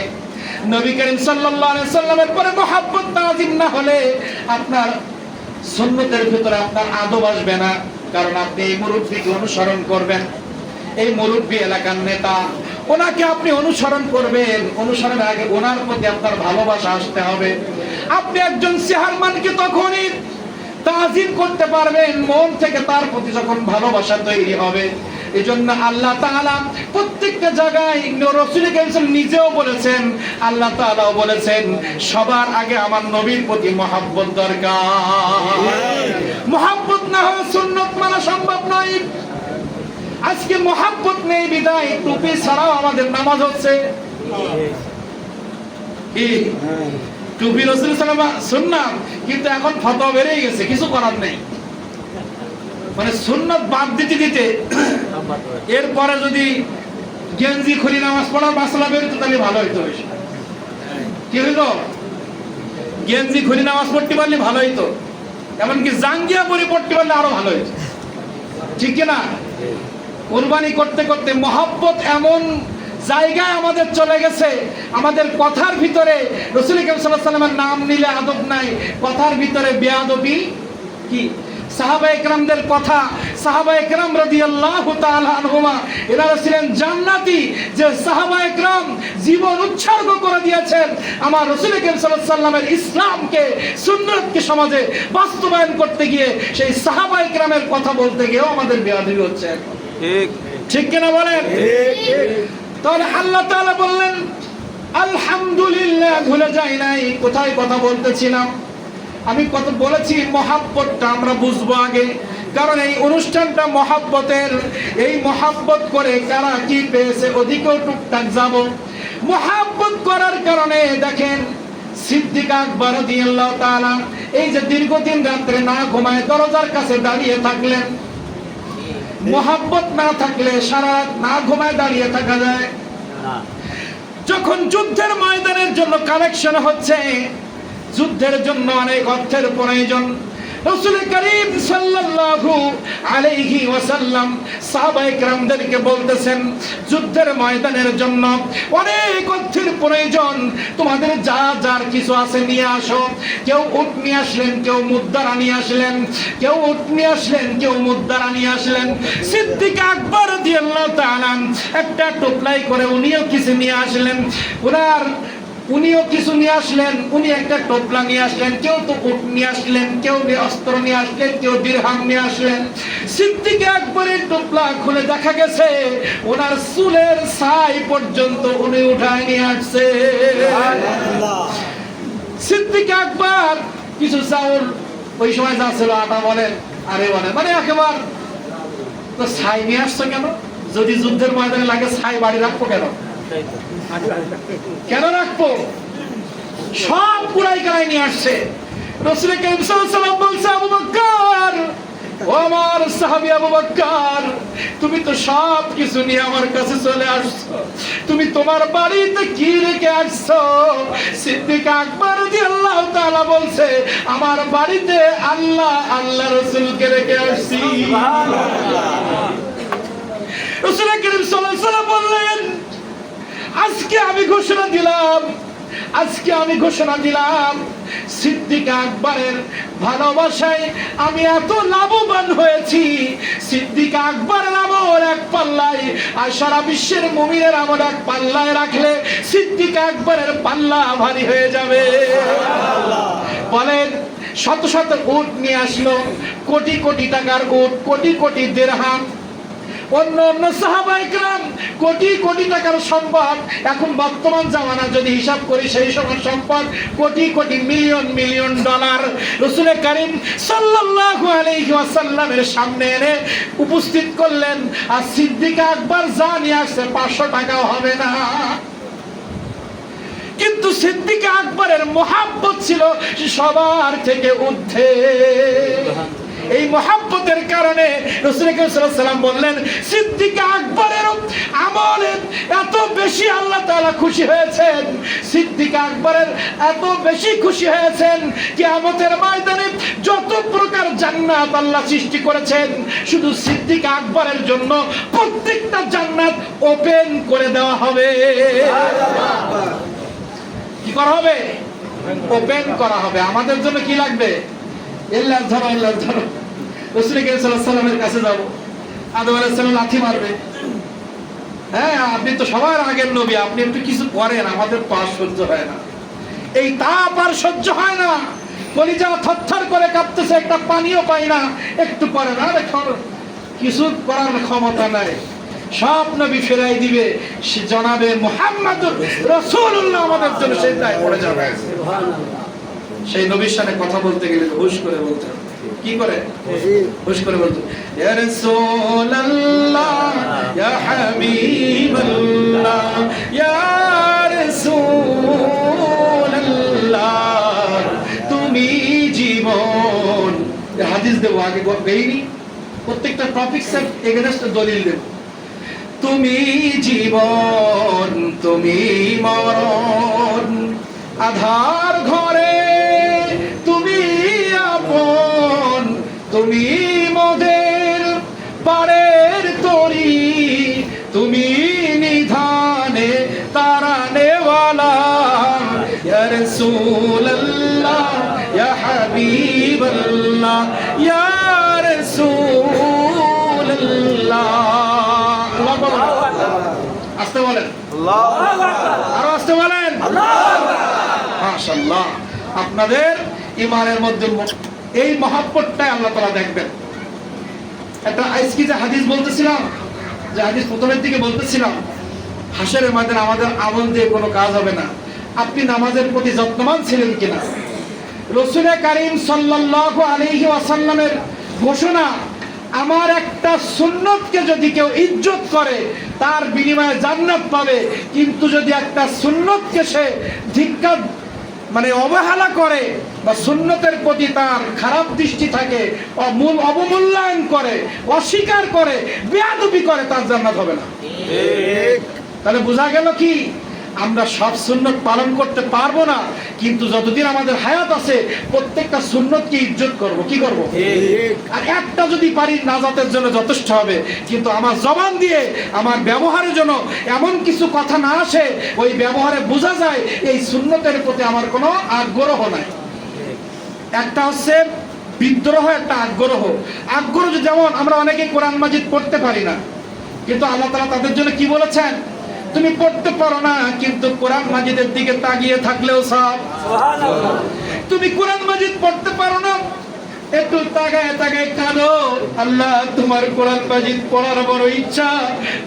নবী করিম সাল্লাল্লাহু আলাইহি সাল্লামের পরে মহব্বত তাজিম না হলে আপনার সুন্নতের ভিতরে আপনার আদব আসবে না। কারণ আপনি এই মুরব্বিকে অনুসরণ করবেন, এই মুরব্বি এলাকার নেতা, ওনাকে আপনি অনুসরণ করবেন। অনুসরণের আগে ওনার প্রতি আপনার ভালোবাসা আসতে হবে। আপনি একজন চেয়ারম্যানকে তখনই তাজিম করতে পারবেন মন থেকে, তার প্রতি যখন ভালোবাসা তৈরি হবে। এজন্য আল্লাহ তাআলা প্রত্যেকটা জায়গায় রাসূল কারীম নিজেও বলেছেন, আল্লাহ তাআলাও বলেছেন, সবার আগে আমার নবীর প্রতি মহব্বত দরকার। মহব্বত না হলে সুন্নাত মানা সম্ভব নয়। আজকে মহব্বত নেই বিদায় টুপি ছাড়াও আমাদের নামাজ হচ্ছে। কি টুপি রাসূল সাল্লাল্লাহু আলাইহি সুন্নাত, কিন্তু এখন ফতোয়া বেরিয়ে গেছে, কিছু করার নেই। মানে সুন্নাত বাদ দিতে দিতে এরপরে যদি গেঞ্জি খুলি নামাজ পড়ার মাসলা বেরোতো তাহলে ভালো হইতো। কি হইতো? গেঞ্জি খুলি নামাজ পড়তে পারলে ভালো হইতো, এমনকি জাঙ্গিয়া পরে পড়তে পারলে আরো ভালো হইতো। ঠিক না? কুরবানি করতে করতে মহব্বত এমন জায়গায় আমাদের চলে গেছে, আমাদের কথার ভিতরে রাসূল কারীম সাল্লাল্লাহু আলাইহি ওয়াসাল্লামের নাম নিলে আদব নাই, কথার ভিতরে বেয়াদবি। কি সাহাবায়ে কেরামদের কথা, সাহাবায়ে কেরাম রাদিয়াল্লাহু তাআলা আনহুমা এনারা ছিলেন জান্নাতি, যে সাহাবায়ে কেরাম জীবন উৎসর্গ করে দিয়েছেন আমার রাসূল কারীম সাল্লাল্লাহু আলাইহি ওয়াসাল্লামের ইসলামকে, সুন্নাতকে সমাজে বাস্তবায়ন করতে গিয়ে সেই সাহাবায়ে কেরামের কথা বলতে গিয়েও আমাদের বেয়াদবি হচ্ছে। ঠিক ঠিক কিনা বলেন? তাহলে আল্লাহ তাআলা বললেন আলহামদুলিল্লাহ, ভুলে যাই নাই কোথায় কথা বলতেছিলাম। আমি কত বলেছি মহব্বতটা আমরা বুঝবো আগে, কারণ এই অনুষ্ঠানটা মহব্বতের। এই মহব্বত করে কারা কি পেয়েছে ওদিকেও টুকটাক যাব। মহব্বত করার কারণে দেখেন সিদ্দিক আকবর রাদিয়াল্লাহু তাআলা এই যে দীর্ঘদিন রাত্রে না ঘুমায় দরজার কাছে দাঁড়িয়ে থাকলেন। মহব্বত না থাকলে সারা রাত না ঘুমায় দাঁড়িয়ে থাকা যায় না। যখন যুদ্ধের ময়দানের জন্য কালেকশন হচ্ছে, যুদ্ধের জন্য অনেক অর্থের প্রয়োজন, রাসূল কারীম সাল্লাল্লাহু আলাইহি ওয়াসাল্লাম সাহাবায়ে কেরামদেরকে বলতেছেন, যুদ্ধের ময়দানের জন্য অনেক অর্থের প্রয়োজন, তোমাদের যা যার কিছু আছে নিয়ে আসো। কেউ উট নিয়ে আসলেন, কেউ মুদ্রা নিয়ে আসলেন, কেউ উট নিয়ে আসলেন, কেউ মুদ্রা নিয়ে আসলেন। সিদ্দিক আকবর রাদিয়াল্লাহু তাআলা একটা টোপলাই করে উনিও কিছু নিয়ে আসলেন, উনিও কিছু নিয়ে আসলেন, উনি একটা টোপলা নিয়ে আসলেন, কেউ তো উট নিয়ে আসলেন, কেউ অস্ত্র নিয়ে আসলেন, কেউ দিরহাম নিয়ে আসলেন। সিদ্দিক আকবরের টোপলা খুলে দেখা গেছে ওনার চুলের ছাই পর্যন্ত উনি উঠায় নিয়ে আসছে। সিদ্দিক আকবর কিছু চাউল, ওই সময় যা ছিল আটা বলেন আরে বলেন, মানে একেবারে তো ছাই নিয়ে আসছো কেন? যদি যুদ্ধের ময়দানে লাগে ছাই বাড়ি রাখবো কেন? কেন রাখবো? সব পুরাই কালাই নিয়ে আসছে। রাসূল কারীম সাল্লাল্লাহু আলাইহি ওয়াসাল্লাম বলছে, আবু বকর, ও আমার সাহাবী আবু বকর, তুমি তো সব কিছু নিয়ে আমার কাছে চলে আসছো, তুমি তোমার বাড়িতে কি রেখে আসছো? সিদ্দিক আকবর রাদিয়াল্লাহু তাআলা বলছে, আমার বাড়িতে আল্লাহ আল্লাহ রাসূলকে রেখে আসছি। সুবহানাল্লাহ। রাসূল কারীম সাল্লাল্লাহু আলাইহি ওয়াসাল্লাম বললেন, আজকে আমি ঘোষণা দিলাম সিদ্দিক আকবরের ভালোবাসায় আমি এত লাভবান হয়েছি। সিদ্দিক আকবরের আমল এক পাল্লায় আর সারা বিশ্বের মুমিনের আমল এক পাল্লায় রাখলে সিদ্দিক আকবরের পাল্লা ভারী হয়ে যাবে। বলেন, শত শত উট নিয়ে আসলো, কোটি কোটি টাকার উট, কোটি কোটি দিরহাম, অন্য অন্য সাহাবায়ে কেরাম কোটি কোটি টাকার সম্পদ, এখন বর্তমান জামানা যদি হিসাব করি সেই সময় সম্পদ crore crore million million dollar রাসূল করিম সাল্লাল্লাহু আলাইহি ওয়াসাল্লামের সামনে এনে উপস্থিত করলেন। আর সিদ্দিক আকবর যা নিয়ে আসছে 500 টাকাও হবে না। কিন্তু সিদ্দিক আকবরের মহব্বত ছিল সবার থেকে ঊর্ধ্বে। এই মহব্বতের কারণে রাসূল করিম সাল্লাল্লাহু আলাইহি ওয়াসাল্লাম বললেন, সিদ্দিক আকবরের আমলে এত বেশি আল্লাহ তাআলা খুশি হয়েছেন, সিদ্দিক আকবরের এত বেশি খুশি হয়েছেন কিয়ামতের ময়দানে যত প্রকার জান্নাত আল্লাহ সৃষ্টি করেছেন, শুধু সিদ্দিক আকবরের জন্য প্রত্যেকটা জান্নাত ওপেন করে দেওয়া হবে। কি করা হবে? ওপেন করা হবে। আমাদের জন্য কি লাগবে? আল্লাহ ধরো, আল্লাহ ধরো। রাসূল করিম সাল্লাল্লাহু আলাইহি ওয়াসাল্লামের কাছে যাব, আদম আলাইহিস সালাম লাথি মারবে। হ্যাঁ, আপনি তো সবার আগের নবী, আপনি একটু কিছু করেন, আমাদের তো আর সহ্য হয় না, এই তাপ আর সহ্য হয় না, কলিজা থরথর করে কাঁপতেছে, একটা পানিও পাই না, একটু করেন। আরে কিছু করার ক্ষমতা নাই, সব নবী ফেরাই দিবে। সে জনাবে মুহাম্মদুর রাসূলুল্লাহ আমাদের জন্য সেই দায় পড়ে যাবে। সেই নবীর সাথে কথা বলতে গেলে হুশ করে বলতে হবে। কি করে? হুশ করে বলতে, ইয়া রাসূলুল্লাহ, ইয়া হাবিবাল্লাহ, ইয়া রাসূলুল্লাহ, তুমি জীবন। এই হাদিস দেব, আগে বেইনি প্রত্যেকটা টপিকসের এগেইনস্ট দলিল দেব। তুমি জীবন, তুমি মরণ, আধার ঘরে তুমি আপন, তুমি মোদের পারের তরি, তুমি নিধানে তারানেওয়ালা, ইয়া রাসূলুল্লাহ, ইয়া হাবিবাল্লাহ, ইয়া রাসূলুল্লাহ। আস্তে বলেন, আল্লাহু আকবার। আরো আস্তে বলেন, আল্লাহু আকবার। মাশাআল্লাহ, আপনাদের ঈমানের মধ্যে এই মহব্বতটাই আল্লাহ তাআলা দেখবেন। একটা আজকে যে হাদিস বলতেছিলাম, যে হাদিস প্রথমের দিকে বলতেছিলাম, হাসরের ময়দানে আমাদের আমল দিয়ে কোনো কাজ হবে না। আপনি নামাজের প্রতি যত্নবান ছিলেন কিনা? রাসূল করিম সাল্লাল্লাহু আলাইহি ওয়াসাল্লামের ঘোষণা, আমার একটা সুন্নতকে যদি কেউ ইজ্জত করে তার বিনিময়ে জান্নাত পাবে, কিন্তু যদি একটা সুন্নতকে সে ধিক্কার মানে অবহেলা করে বা সুন্নতের প্রতি তার খারাপ দৃষ্টি থাকে, অবমূল্যায়ন করে, অস্বীকার করে, বেয়াদবি করে, তার জান্নাত হবে না। তাহলে বোঝা গেল কি, আমরা সব সুন্নত পালন করতে পারবো না, কিন্তু যতদিন আমাদের হায়াত আছে প্রত্যেকটা সুন্নতকে ইজ্জত করব। কি করব? আর একটা যদি পারি নাজাতের জন্য যথেষ্ট হবে, কিন্তু আমার জবান দিয়ে আমার ব্যবহারের জন্য এমন কিছু কথা না আসে ওই ব্যবহারে বোঝা যায় এই সুন্নতের প্রতি আমার কোনো আগ্রহ নাই। একটা হচ্ছে বিদ্রোহ, একটা আগ্রহ। আগ্রহ যেমন আমরা অনেকে কোরআন মাজিদ পড়তে পারি না, কিন্তু আল্লাহ তাআলা তাদের জন্য কি বলেছেন? তুমি পড়তে পারো না, কিন্তু কোরআন মাজিদের দিকে তাকিয়ে থাকলেও সব। সুবহানাল্লাহ। তুমি কোরআন মাজিদ পড়তে পারো না, একটু তাকায় তাকায় কাঁদো, আল্লাহ তোমার কোরআন মাজিদ পড়ার বড় ইচ্ছা,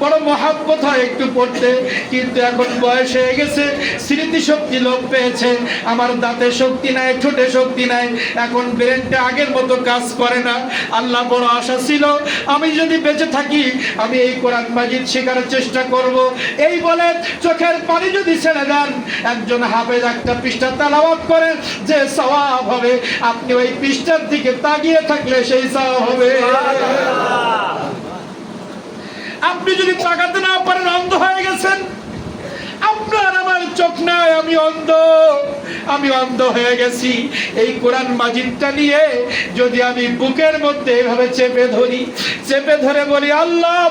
বড় মহব্বত হয় একটু পড়তে, কিন্তু এখন বয়স হয়ে গেছে, স্মৃতি শক্তি লোপ পেয়েছে, আমার দাঁতে শক্তি নাই, ঠোঁটে শক্তি নাই, এখন ব্রেনটা আগের মতো কাজ করে না। আল্লাহ বড় আশা ছিল আমি যদি বেঁচে থাকি আমি এই কোরআন মাজিদ শেখার চেষ্টা করব। এই বলে চোখের পানি যদি ছেড়ে দেন, একজন হাফেজ একটা পৃষ্ঠা তেলাওয়াত করে যে সওয়াব হবে, আপনি ওই পৃষ্ঠার দিকে তাকিয়ে থাকলে সেই সওয়াব হবে। আপনি যদি তাকাতে না পারেন, অন্ধ হয়ে গেছেন, আপনার আমার চোখ নাই, আমি অন্ধ, আমি অন্ধ হয়ে গেছি। এই কোরআন মাজিদটা নিয়ে যদি আমি বুকের মধ্যে এভাবে চেপে ধরি, চেপে ধরে বলি, আল্লাহ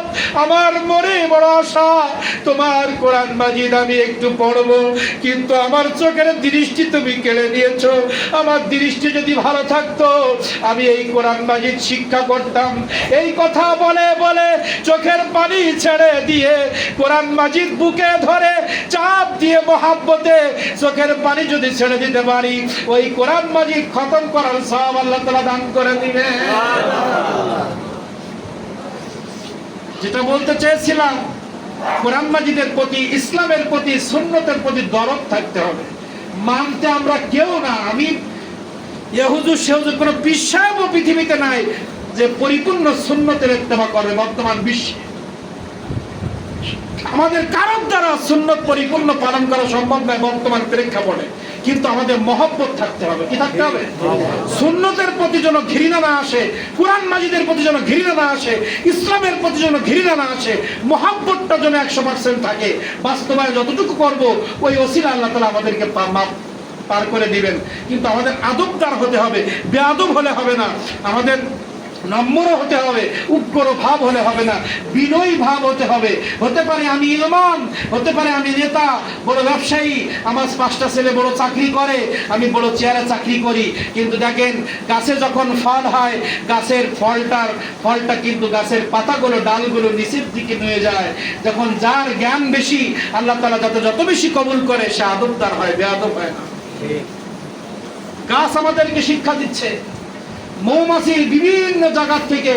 আমার মনে বড় আশা তোমার কোরআন মাজিদ আমি একটু পড়বো, কিন্তু আমার চোখের দৃষ্টি তুমি কেড়ে নিয়েছো। আমার দৃষ্টি যদি ভালো থাকতো আমি এই কোরআন মাজিদ শিক্ষা করতাম। এই কথা বলে বলে চোখের পানি ছেড়ে দিয়ে কোরআন মাজিদ বুকে ধরে চাপ দিয়ে মহব্বতে চোখের পানি যদি ছেড়ে দিতে পারি, ওই কোরআন মাজিদ খতম করার সওয়াব আল্লাহ তাআলা দান করে দিবেন। যেটা বলতে চেয়েছিলাম, কোরআন মাজিদের প্রতি, ইসলামের প্রতি, সুন্নতের প্রতি দরদ থাকতে হবে। মানতে আমরা কেউ না, আমি ইহুজুর সেহুজুর কোনো বিশ্বাস পৃথিবীতে নাই যে পরিপূর্ণ সুন্নতের ইত্তেবা করবে বর্তমান বিশ্বে। আমাদের কারোর দ্বারা সুন্নত পরিপূর্ণ পালন করা সম্ভব নয় বর্তমান প্রেক্ষাপটে, কিন্তু আমাদের মহব্বত থাকতে হবে। কি থাকতে হবে? সুন্নতের প্রতি যেন ঘৃণা না আসে, কোরআন মাজিদের প্রতি যেন ঘৃণা না আসে, ইসলামের প্রতি যেন ঘৃণা না আসে, মহব্বতটা যেন 100% থাকে। বাস্তবায়ন যতটুকু করব ওই ওসিলা আল্লাহ তাআলা আমাদেরকে পার করে দিবেন। কিন্তু আমাদের আদবদার হতে হবে, বেয়াদব হলে হবে না। আমাদের নম্র হতে হবে, উগ্র ভাব হলে হবে না, বিনয়ী ভাব হতে হবে। হতে পারে আমি ইমাম, হতে পারে আমি নেতা, বড় ব্যবসায়ী, আমার 5টা ছেলে বড় চাকরি করে, আমি বড় চেয়ারে চাকরি করি, কিন্তু দেখেন গাছে যখন ফল হয়, গাছের ফলটা কিন্তু গাছের পাতাগুলো, ডালগুলো নিচের দিকে নিয়ে যায়। যখন যার জ্ঞান বেশি, আল্লাহ তাআলা যত বেশি কবুল করে, সে আদবদার হয়, বেয়াদব হয় না। গাছ আমাদেরকে শিক্ষা দিচ্ছে। মৌমাছি বিভিন্ন জায়গা থেকে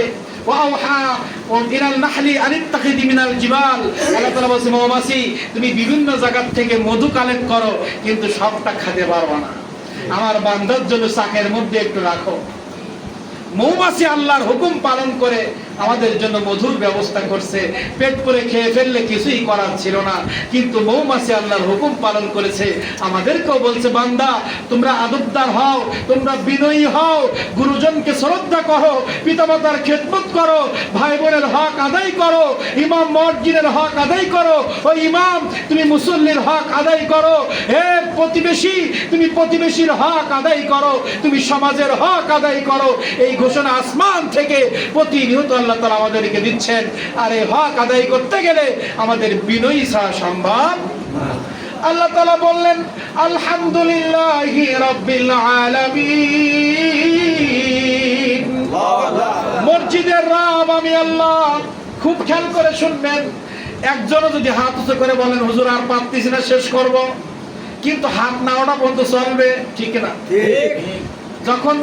মৌমাছি তুমি বিভিন্ন জায়গা থেকে মধু কালেক্ট করো, কিন্তু সবটা খেতে পারবো না, আমার বান্দার জন্য চাকের মধ্যে একটু রাখো। মৌমাছি আল্লাহর হুকুম পালন করে আমাদের জন্য মধুর ব্যবস্থা করছে। পেট করে খেয়ে ফেললে কিছুই করার ছিল না, কিন্তু মৌমাছি আল্লাহর হুকুম পালন করেছে। আমাদেরকেও বলছে, বান্দা তোমরা আদবদার হও, তোমরা বিনয়ী হও, গুরুজনকে শ্রদ্ধা করো, পিতামাতার খেদমত করো, ভাই বোনের হক আদায় করো, ইমাম মসজিদের হক আদায় করো, ও ইমাম তুমি মুসল্লির হক আদায় করো, হে প্রতিবেশী তুমি প্রতিবেশীর হক আদায় করো, তুমি সমাজের হক আদায় করো। এই ঘোষণা আসমান থেকে প্রতিনিয়ত আল্লাহ তাআলা আমাদেরকে দিচ্ছেন। আর এই হক আদায় করতে গেলে আমাদের বিনয়ী ছাড়া সম্ভব না। আল্লাহ তাআলা বললেন, আলহামদুলিল্লাহি রাব্বিল আলামিন। মসজিদের রব আমি আল্লাহ। খুব খেয়াল করে শুনবেন, একজনও যদি হাত উঁচু করে বলেন, হুজুর আর পারতেছি না, শেষ করব, কিন্তু হাত না ওঠা পর্যন্ত চলবে, ঠিক না? যখন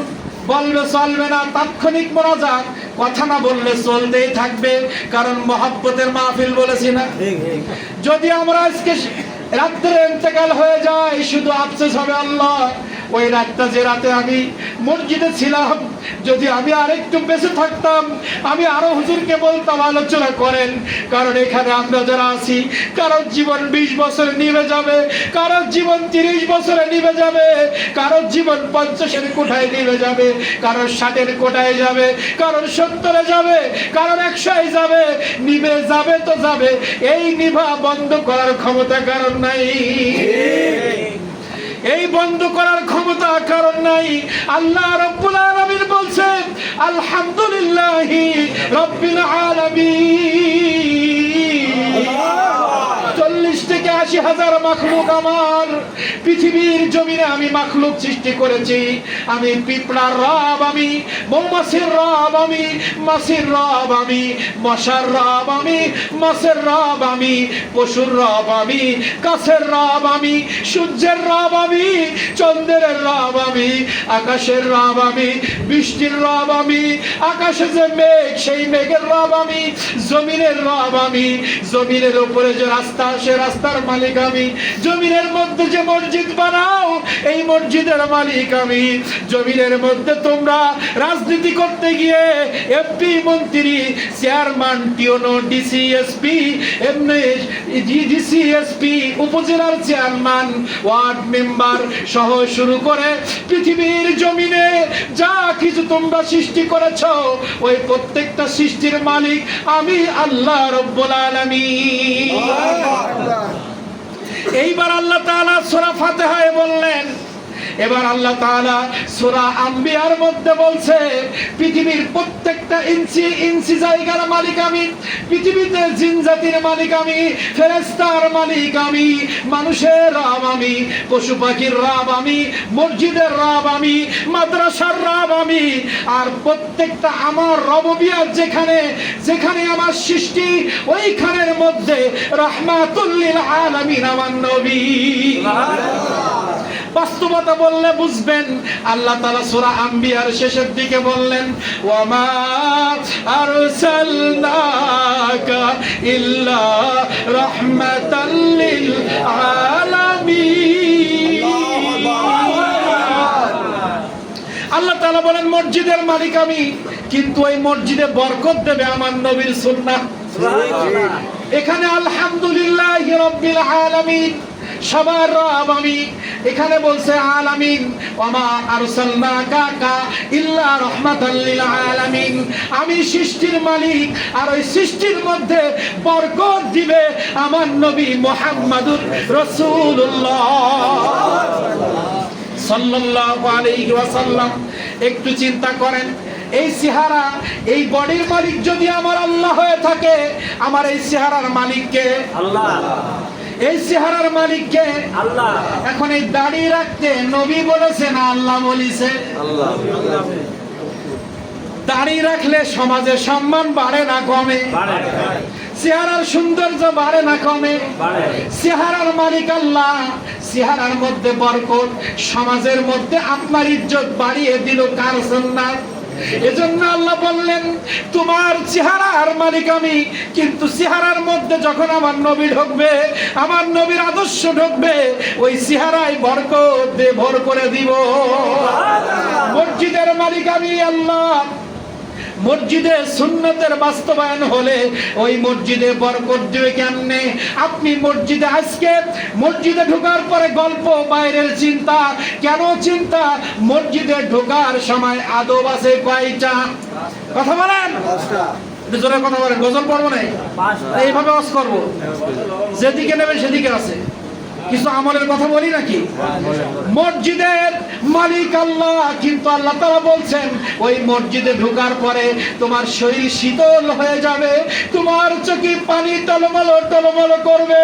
বলবে চলবে না, তাৎক্ষণিক মোনাজাত, কথা না বললে চলতেই থাকবে, কারণ মহব্বতের মাহফিল বলেছি না। যদি আমরা আজকে রাত্রে ইন্তেকাল হয়ে যায়, শুধু আফসোস হবে, আল্লাহ ওই রাতটা যে রাতে আমি মসজিদে ছিলাম, যদি আমি আরেকটু বেঁচে থাকতাম, আমি আরো হুজুরকে বলতাম আলোচনা করেন। কারণ এখানে আমরা যারা আছি, কারোর জীবন 20 বছরে নিভে যাবে, কারোর জীবন 30 বছরে নিভে যাবে, কারোর জীবন 50-এর কোঠায় নিভে যাবে, কারোর 60-এর কোঠায় যাবে, কারোর 70-এ যাবে, কারোর 100-এ যাবে। নিভে যাবে তো যাবে, এই নিভা বন্ধ করার ক্ষমতা কারণ নাই, এই বন্ধ করার ক্ষমতা কারণ নাই। আল্লাহ রাব্বুল আলামিন বলছেন, আলহামদুলিল্লাহি রাব্বিল আলামিন। 40 থেকে 80 হাজার মাখলুক আমার পৃথিবীর জমিনে আমি মাখলুক সৃষ্টি করেছি। আমি পিঁপড়ার রব, আমি মৌমাছির রব, আমি মাছির রব, আমি মশার রব, আমি মাছের রব, আমি পশুর রব, আমি গাছের রব, আমি সূর্যের রব, আমি চন্দ্রের রব, আমি আকাশের রব, আমি বৃষ্টির রব, আমি আকাশে যে মেঘ, সেই মেঘের রব, আমি জমিনের রব, আমি জমিনের উপরে যে রাস্তা, সে রাস্তার মালিক আমি, জমিনের মধ্যে যে মসজিদ বানাও, এই মসজিদের মালিক আমি। জমিনের মধ্যে তোমরা রাজনীতি করতে গিয়ে এমপি, মন্ত্রী, চেয়ারম্যান, টিওনো, ডিসিএসপি, ডিসিএসপি, উপজেলার চেয়ারম্যান, ওয়ার্ড মেম্বার সহ শুরু করে পৃথিবীর জমিনে যা কিছু তোমরা সৃষ্টি করেছো, ওই প্রত্যেকটা সৃষ্টির মালিক আমি আল্লাহ রাব্বুল আলামিন। এইবার আল্লাহ তাআলা সূরা ফাতিহায় বললেন, এবার আল্লাহ তাআলা সূরা আম্বিয়ার মধ্যে বলছে, পৃথিবীর প্রত্যেকটা ইঞ্চি জায়গার মালিক আমি, পৃথিবীতে জিন জাতির মালিক আমি, ফেরেশতার মালিক আমি, মানুষের রব আমি, পশু পাখির রব আমি, মসজিদের রব আমি, মাদ্রাসার রব আমি। আর প্রত্যেকটা আমার রববিয়ত যেখানে যেখানে আমার সৃষ্টি, ওইখানের মধ্যে রাহমাতুল লিল আলামিন আমার নবী। বাস্তবতা বললে বুঝবেন। আল্লাহ তাআলা সূরা আম্বিয়ার শেষের দিকে বললেন, ওয়ামা আরসালনাকা ইল্লা রাহমাতাল লিল আলামিন। আল্লাহ তাআলা বলেন মসজিদের মালিক আমি, কিন্তু এই মসজিদে বরকত দেবে আমার নবীর সুন্নাহ। এখানে আলহামদুলিল্লাহি রাব্বিল আলামিন, সবার রব আমি। এখানে বলছে আলামিন, ওয়ামা আরসালনাকা ইল্লা রাহমাতাল লিল আলামিন। আমি সৃষ্টির মালিক, আর ওই সৃষ্টির মধ্যে বরকত দিবে আমার নবী মুহাম্মাদুর রাসূলুল্লাহ সাল্লাল্লাহু আলাইহি ওয়াসাল্লাম। একটু চিন্তা করেন, এই চেহারা, এই বডির মালিক যদি আমার আল্লাহ হয়ে থাকে, আমার এই চেহারার মালিক কে? আল্লাহ। এই চেহারার মালিক কে? আল্লাহ। এখন এই দাড়ি রাখতে নবী বলেছে না আল্লাহ বলেছে? আল্লাহ। দাড়ি রাখলে সমাজে সম্মান বাড়ে না কমে? বাড়ে। চেহারার সৌন্দর্য বাড়ে না কমে? বাড়ে। চেহারার মালিক আল্লাহ, চেহারার মধ্যে বরকত, সমাজের মধ্যে আপনার ইজ্জত বাড়িয়ে দিল কার সুন্নাত? এজন্য আল্লাহ বললেন তোমার চেহারার মালিক আমি, কিন্তু চেহারার মধ্যে যখন আমার নবী ঢুকবে, আমার নবীর আদর্শ ঢুকবে, ওই চেহারায় বরকত দিয়ে ভর করে দিব। মসজিদের মালিক আমি আল্লাহ। মসজিদে সুন্নতের বাস্তবায়ন হলে ওই মসজিদে বরকত দিবে কেমনে? আপনি মসজিদে, আজকে মসজিদে ঢোকার পরে গল্প, বাইরের চিন্তা। কেন চিন্তা? মসজিদে ঢোকার সময় আদব আছে কয়টা? কথা বলেন, জোরে কথা বলেন। গজল পড়বো না, এইভাবে ওয়াজ করবো, যেদিকে নেবেন সেদিকে আছে। কিছু আমলের কথা বলি নাকি? মসজিদের মালিক আল্লাহ, কিন্তু আল্লাহ তাআলা বলছেন ওই মসজিদে ঢোকার পরে তোমার শরীর শীতল হয়ে যাবে, তোমার চোখে পানি টলমলো টলমলো করবে,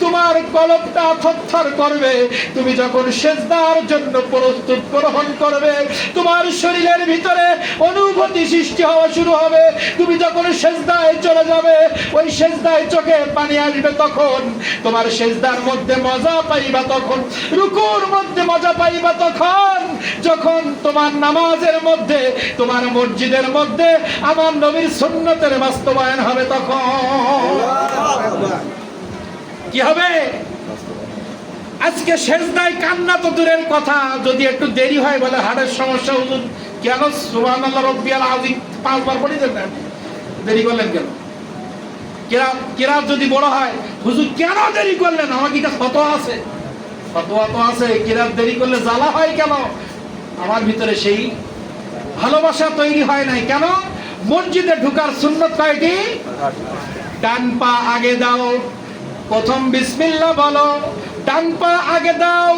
তোমার কলবটা থরথর করবে। তুমি যখন সেজদার জন্য প্রস্তুত গ্রহণ করবে, তোমার শরীরের ভিতরে অনুভূতি সৃষ্টি হওয়া শুরু হবে। তুমি যখন সেজদায় চলে যাবে, ওই সেজদায় চোখে পানি আসবে, তখন তোমার সেজদার মধ্যে মজা পাইবা, তখন রুকুর মধ্যে মজা পাইবা, তখন যখন তোমার নামাজের মধ্যে, তোমার মসজিদের মধ্যে আমার নবীর সুন্নতের বাস্তবায়ন হবে, তখন কি হবে? আজকে সেজদায় কান্না তো দূরের কথা, যদি একটু দেরি হয় বলে হাড়ের সমস্যা, হুজুর কেন সুবহানাল্লাহ রাব্বিয়াল আযীম 5 বার পড়ে দেন, দেরি করলেন কেন? কেরাত যদি বড় হয়, হুজুর কেন দেরি করলেন? আমার কি ফতোয়া আছে? ফতোয়া তো আছে, কেরাত দেরি করলে জ্বালা হয় কেন? আমার ভিতরে সেই ভালোবাসা তৈরি হয় নাই। কেন? মসজিদে ঢোকার সুন্নত কয়টি? ডান পা আগে দাও, প্রথম বিসমিল্লাহ বলো, ডান পা আগে দাও,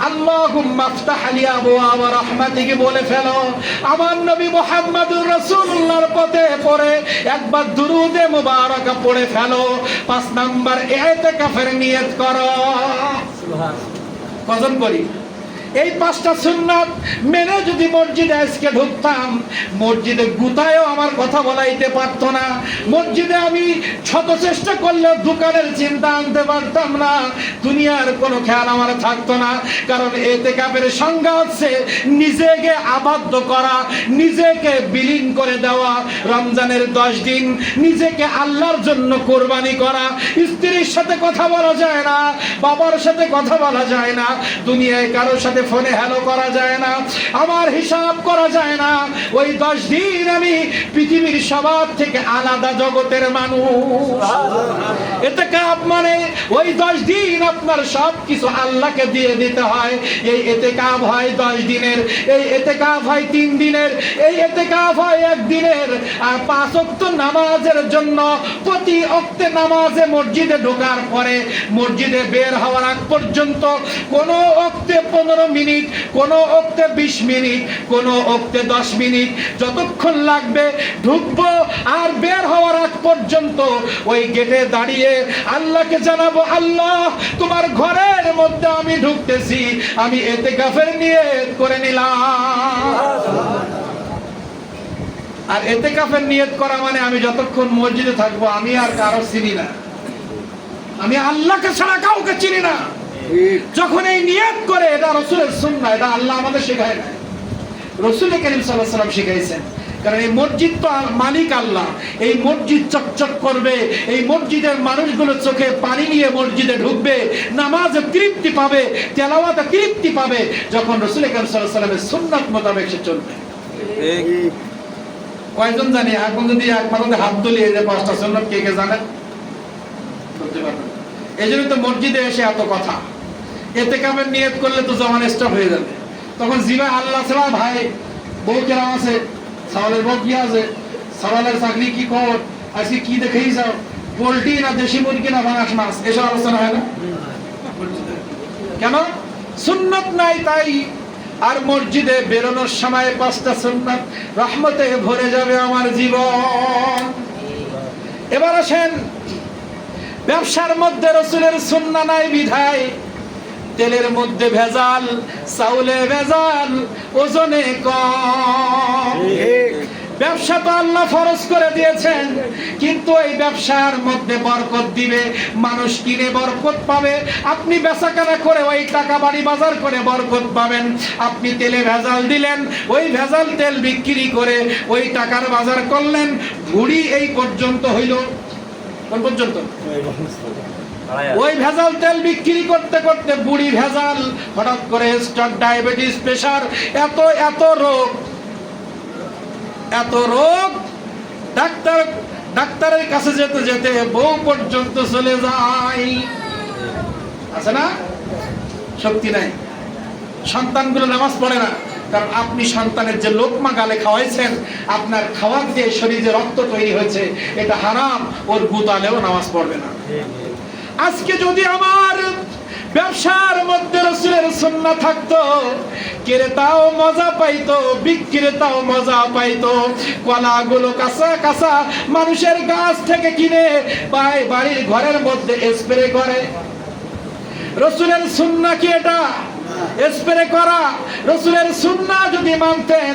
আল্লাহুম্মা আফতাহ লি আবওয়াব রাহমাতিকা বলে ফেলো, আমার নবী মুহাম্মদুর রাসূলুল্লাহর পথে পড়ে একবার দুরুদে মুবারাকা পড়ে ফেলো। 5 নাম্বার ইতিকাফের নিয়ত করো। সুবহানাল্লাহ। কজন করি? এই 5টা সুন্নাত মেনে যদি মসজিদে আজকে ঢুকতাম, মসজিদে গুতায়ও আমার কথা বলাইতে পারতো না। মসজিদে আমি শত চেষ্টা করলে দোকানের চিন্তা আনতে পারতাম না, দুনিয়ার কোনো খেয়াল আমার থাকতো না। কারণ ইতিকাফের সংজ্ঞা হচ্ছে নিজেকে আবদ্ধ করা, নিজেকে বিলীন করে দেওয়া। রমজানের 10 দিন নিজেকে আল্লাহর জন্য কোরবানি করা। স্ত্রীর সাথে কথা বলা যায় না, বাবার সাথে কথা বলা যায় না, দুনিয়ায় কারোর সাথে ফোনে হ্যালো করা যায় না, আমার হিসাব করা যায় না। ওই 10 দিন আমি পৃথিবীর সবার থেকে আলাদা জগতের মানুষ। ইতিকাফ মানে ওই 10 দিন আপনার সব কিছু আল্লাহকে দিয়ে দিতে হয়। এই ইতিকাফ হয় 10 দিনের, এই ইতিকাফ হয় 3 দিনের, এই ইতিকাফ হয় 1 দিনের। আর 5 ওয়াক্ত নামাজের জন্য প্রতি ওয়াক্তে নামাজে মসজিদে ঢোকার পরে মসজিদে বের হওয়ার আগ পর্যন্ত কোন ওয়াক্তে 15 মিনিট, কোন ওয়াক্তে 20 মিনিট, কোন ওয়াক্তে 10 মিনিট, যতক্ষণ লাগবে ঢুকবো আর বের হওয়ার আগ পর্যন্ত ওই গেটে দাঁড়িয়ে আল্লাহকে জানাবো, আল্লাহ তোমার ঘরের মধ্যে আমি ঢুকতেছি, আমি ইতিকাফের নিয়ত করে নিলাম। আর ইতিকাফের নিয়ত করা মানে আমি যতক্ষণ মসজিদে থাকবো আমি আর কারো চিনি না, আমি আল্লাহকে ছাড়া কাউকে চিনি না। যখন এই নিয়ত করে, এটা রাসূলের সুন্নাহ, এটা আল্লাহ আমাদের শেখায় না, রাসূল করিম সাল্লাল্লাহু আলাইহি ওয়াসাল্লাম শিখাইছেন। কারণ এই মসজিদ তো মালিক আল্লাহ, এই মসজিদ চকচক করবে, এই মসজিদের মানুষগুলো চোখে পানি নিয়ে মসজিদে ঢুকবে, নামাজে তৃপ্তি পাবে, তেলাওয়াতে তৃপ্তি পাবে যখন রাসূল করিম সাল্লাল্লাহু আলাইহি ওয়াসাল্লামের সুন্নাত মোতাবেক সে চলবে। কয়জন জানি? এখন যদি একমাত্র হাত তুলি, এই যে 5টা সুন্নাত কে কে জানেন? বলতে পারবেন? এই জন্য তো মসজিদে এসে এত কথা। ইতিকাফের নিয়ত করলে তো জমান স্টপ হয়ে যাবে, তখন জিবা আল্লাহ ছাড়া ভাই বউ কেরাম আছে, সাওয়ালের বউ কি আছে, সাওয়ালের চাকরি কি খবর, আজকে কি দেখেই যাও, পোল্ট্রি না দেশি মুরগি না ভাঙাস মাছ, এসব আলোচনা হয় না কেন? সুন্নাত নাই তাই। আর মসজিদে বেরোনোর সময় 5টা সুন্নাত, রহমতে ভরে যাবে আমার জীবন। এবার আসেন, ব্যবসার মধ্যে রাসূলের সুন্নাহ নাই বিধায় তেলের মধ্যে ভেজাল, চাউলে ভেজাল, ওজনে কম। ব্যবসা তো আল্লাহ ফরজ করে দিয়েছেন, কিন্তু এই ব্যবসার মধ্যে বরকত দিবে, মানুষ কিনে বরকত পাবে। আপনি বেচাকেনা করে ওই টাকা বাড়ি বাজার করে বরকত পাবেন। আপনি তেলে ভেজাল দিলেন, ওই ভেজাল তেল বিক্রি করে ওই টাকার বাজার করলেন, ভুঁড়ি এই পর্যন্ত হইল। কোন পর্যন্ত? ওই ভেজাল তেল বিক্রি করতে করতে বুড়ি ভেজাল, হঠাৎ করে স্ট্রোক, ডায়াবেটিস, প্রেসার, এত রোগ, এত রোগ। ডাক্তারের কাছে যেতে যেতে বউ পর্যন্ত চলে যায়, আছে না? শক্তি নাই, সন্তানগুলো নামাজ পড়ে না, কারণ আপনি সন্তানের যে লোকমা গালে খাওয়াইছেন, আপনার খাওয়ার দিয়ে শরীরে রক্ত তৈরি হয়েছে, এটা হারাম, ওর গুতালেও নামাজ পড়বে না। আজকে যদি আমার ব্যবসার মধ্যে রাসূলের সুন্নাহ থাকতো, ক্রেতাও মজা পাইতো, বিক্রেতাও মজা পাইতো। কলাগুলো কাঁচা কাঁচা মানুষের গাছ থেকে কিনে বাড়ির ঘরের মধ্যে স্প্রে করে। রাসূলের সুন্নাহ কি এটা? স্প্রে করা। রাসূলের সুন্নাহ যদি মানতেন,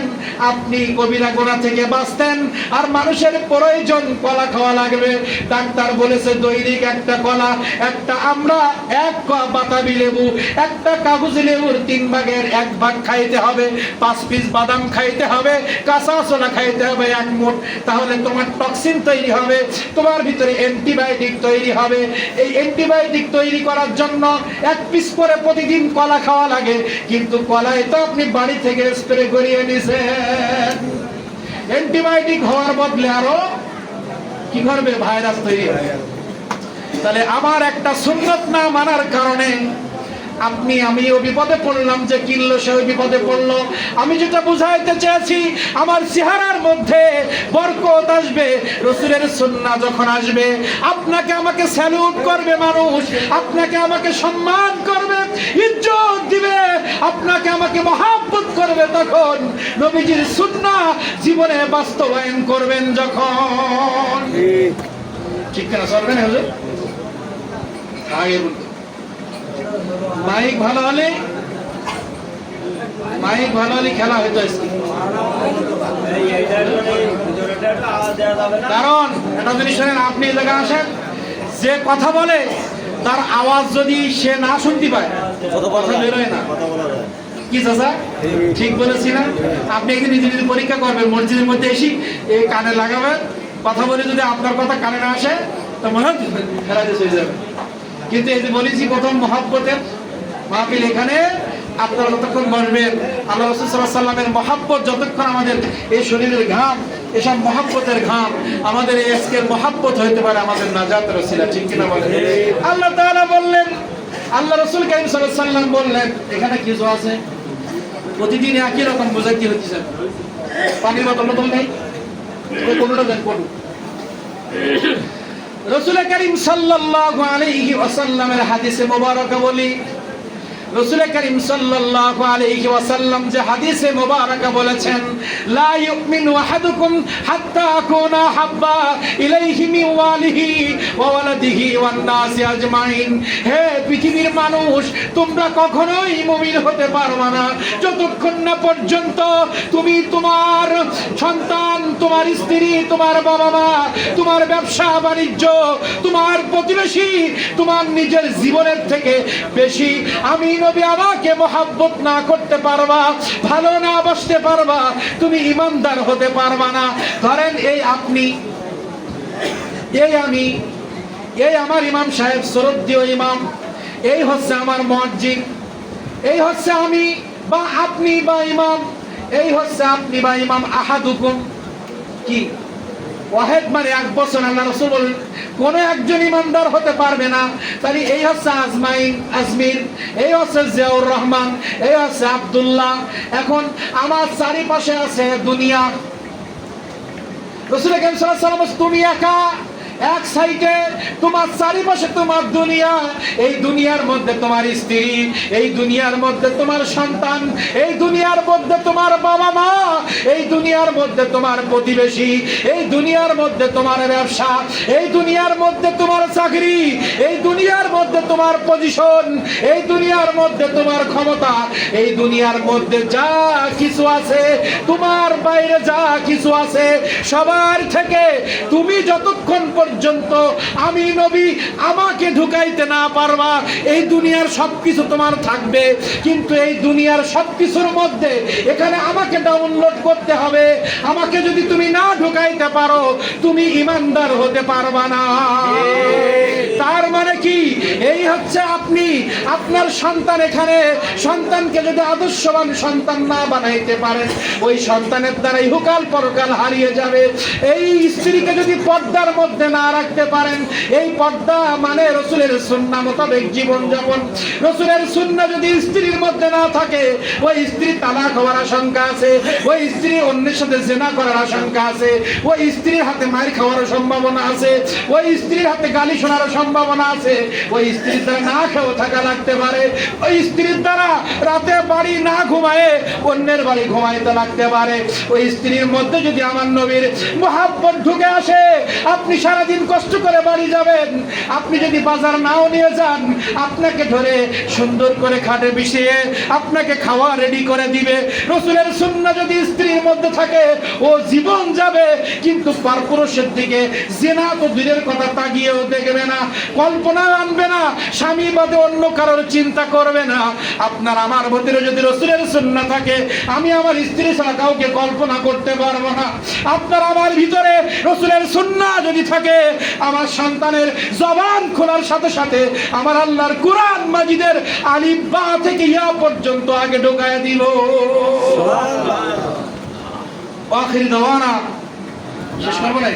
আপনি কবিরা গুনাহ থেকে বাঁচতেন। আর মানুষের প্রয়োজন কলা খাওয়া লাগবে, ডাক্তার বলেছে দৈনিক একটা কলা, একটা আমরা, এক বাতাবি লেবু, একটা কাগজি লেবুর 3 ভাগের 1 ভাগ খাইতে হবে, 5 পিস বাদাম খাইতে হবে, কাঁচা ছোলা খাইতে হবে 1 মুঠ, তাহলে তোমার টক্সিন তৈরি হবে, তোমার ভিতরে অ্যান্টিবায়োটিক তৈরি হবে। এই অ্যান্টিবায়োটিক তৈরি করার জন্য 1 পিস করে প্রতিদিন কলা খাওয়া লাগে, কিন্তু কলায় তো আপনি বাড়ি থেকে স্প্রে করিয়ে নিছেন। অ্যান্টিবায়োটিক হওয়ার বদলে আরো কি করবে? ভাইরাস তৈরি হবে। তাহলে আমার একটা সুন্নাত না মানার কারণে আমিও বিপদে পড়লাম, যে কিনলো সেও বিপদে পড়লো। আমি যেটা বুঝাইতে চেয়েছি, আমার চেহারার মধ্যে বরকত আসবে। রাসূলের সুন্নাহ যখন আসবে, আপনাকে আমাকে স্যালুট করবে মানুষ, আপনাকে আমাকে সম্মান করবে, ইজ্জত দিবে, আপনাকে আমাকে মহব্বত করবে। তখন নবীজির সুন্নাহ জীবনে বাস্তবায়ন করবেন যখন। ঠিক না? সরবেন হুজুর আগে বলতে মাইক ভালো হলে খেলা হইতো। কারণ এটা যদি শোনেন, আপনি এই জায়গায় আসেন, যে কথা বলে তার আওয়াজ যদি সে না শুনতে পায়, কথা বেরোয় না। কি চাচা ঠিক বলেছি না? আপনি একদিন নিজে পরীক্ষা করবেন, মসজিদের মধ্যে এসে এই কানে লাগাবেন, কথা বলে যদি আপনার কথা কানে না আসে, তো মনে হয় খেলা দিয়ে চলে যাবে। কিন্তু এই যে বলেছি প্রথম মহব্বতের মাহফিল, এখানে আপনারা যতক্ষণ বসবেন, আল্লাহ রাসূল সাল্লাল্লাহু আলাইহি ওয়াসাল্লামের মহব্বত যতক্ষণ আমাদের এই শরীরের ঘাম, এসব মহব্বতের ঘাম, আমাদের এই আজকের মহব্বত হইতে পারে আমাদের নাজাতের ওসিলা। ঠিক কিনা বলেন? আল্লাহ তাআলা বললেন, আল্লাহ রাসূল কারীম সাল্লাল্লাহু আলাইহি ওয়াসাল্লাম বললেন, এখানে কিছু আছে প্রতিদিন একই রকম বোঝাইতে হচ্ছে। পানির বোতল নেই, কোনটা দেন কোন? রাসূল কারীম সাল্লাল্লাহু আলাইহি ওয়াসাল্লামের হাদিসে মুবারকা বলি, রাসূল করিম সাল্লাল্লাহু আলাইহি ওয়াসাল্লাম যে হাদিসে মুবারাকা বলেছেন, লা ইউমিনু আহাদুকুম হাত্তা আকুনা হাব্বা ইলাইহি মিন ওয়ালিহি ওয়া ওয়ালাদিহি ওয়ান নাসি আজমাইন। হে পৃথিবীর মানুষ, তোমরা কখনোই মুমিন হতে পারবে না যতক্ষণ না পর্যন্ত তুমি তোমার সন্তান, তোমার স্ত্রী, তোমার বাবা মা, তোমার ব্যবসা বাণিজ্য, তোমার প্রতিবেশী, তোমার নিজের জীবনের থেকে বেশি আমি নবী আমাকে মহব্বত না করতে পারবা, ভালো না বসতে পারবা, তুমি ইমানদার হতে পারবা না। ধরেন এই আপনি, এই আমি, এই আমার ইমাম সাহেব, শ্রদ্ধেয় ইমাম, এই হচ্ছে আমার মুয়াজ্জিন, এই হচ্ছে আমি বা আপনি বা ইমাম, এই হচ্ছে আপনি বা ইমাম। আহাদুকুম কি ওয়াহেদ মানে এক বছর। আল্লাহ রাসূল বলেন কোন একজন ইমানদার হতে পারবে না। তাহলে এই হচ্ছে আজমাইন, আজমির, এই হচ্ছে জিয়াউর রহমান, এই হচ্ছে আব্দুল্লাহ। এখন আমার চারিপাশে আছে দুনিয়া। রাসূল করিম সাল্লাল্লাহু আলাইহি ওয়াসাল্লাম তুমি একা, এক সাইডে তোমার চারিপাশে তোমার দুনিয়া, এই দুনিয়ার মধ্যে তোমার স্ত্রী, এই দুনিয়ার মধ্যে তোমার সন্তান, এই দুনিয়ার মধ্যে তোমার বাবা মা, এই দুনিয়ার মধ্যে তোমার প্রতিবেশী, এই দুনিয়ার মধ্যে তোমার ব্যবসা, এই দুনিয়ার মধ্যে তোমার চাকরি, এই দুনিয়ার মধ্যে তোমার পজিশন, এই দুনিয়ার মধ্যে তোমার ক্ষমতা, এই দুনিয়ার মধ্যে যা কিছু আছে, তোমার বাইরে যা কিছু আছে, সবার থেকে তুমি যতক্ষণ পর্যন্ত আমি নবী আমাকে ঢুকাইতে না পারবা, এই দুনিয়ার সবকিছু তোমার থাকবে, কিন্তু এই দুনিয়ার সবকিছুর মধ্যে এখানে আমাকে ডাউনলোড করতে হবে। আমাকে যদি তুমি না ঢুকাইতে পারো, তুমি ইমানদার হতে পারবা না। তার মানে কি? এই হচ্ছে আপনি আপনার সন্তান, এখানে সন্তানকে যদি আদর্শবান সন্তান না বানাইতে পারেন, ওই সন্তানের দ্বারাই হুকাল পরকাল হারিয়ে যাবে। এই স্ত্রীকে যদি পর্দার মধ্যে না রাখতে পারেন, এই পর্দা মানে রাসূলের সুন্নাহ মোতাবেক জীবন যাপন। রাসূলের সুন্নাহ যদি স্ত্রীর মধ্যে না থাকে, ওই স্ত্রী তালাক হওয়ার আশঙ্কা আছে, ওই স্ত্রী অন্যের সাথে জিনা করার আশঙ্কা আছে, ওই স্ত্রীর হাতে মার খাওয়ার সম্ভাবনা আছে, ওই স্ত্রীর হাতে গালি শোনার সম্ভাবনা আছে, ওই স্ত্রীর দ্বারা না খেয়েও থাকা লাগতে পারে, ওই স্ত্রীর দ্বারা রাতে বাড়ি না ঘুমায়ে অন্যের বাড়ি ঘুমাইতে লাগতে পারে। ওই স্ত্রীর মধ্যে যদি আমার নবীর মহব্বত ঢুকে আসে, আপনি সারাদিন কষ্ট করে বাড়ি যাবেন, আপনি যদি বাজার নাও নিয়ে যান, আপনাকে ধরে সুন্দর করে খাটে বিছিয়ে আপনাকে খাওয়া রেডি করে দিবে। রাসূলের সুন্নাহ যদি স্ত্রীর মধ্যে থাকে, ও জীবন যাবে কিন্তু পারপুরুষের দিকে জিনা তো দূরের কথা তাকিয়েও দেখবে না, কল্পনা আনবে না, স্বামী বাদে অন্য কারোর চিন্তা করবে না। আপনার আমার ভিতরে যদি রাসূলের সুন্নাহ থাকে, আমি আমার স্ত্রী ছাড়া কাউকে কল্পনা করতে পারবো না। আপনার আমার ভিতরে রাসূলের সুন্নাহ যদি থাকে, আমার সন্তানের জবান খোলার সাথে সাথে আমার আল্লাহর কোরআন মাজিদের আলিফ বা থেকে ইয়া পর্যন্ত আগে ঢোকায় দিল। সুবহানাল্লাহ। আখির দাওয়ানা শেষ করব না।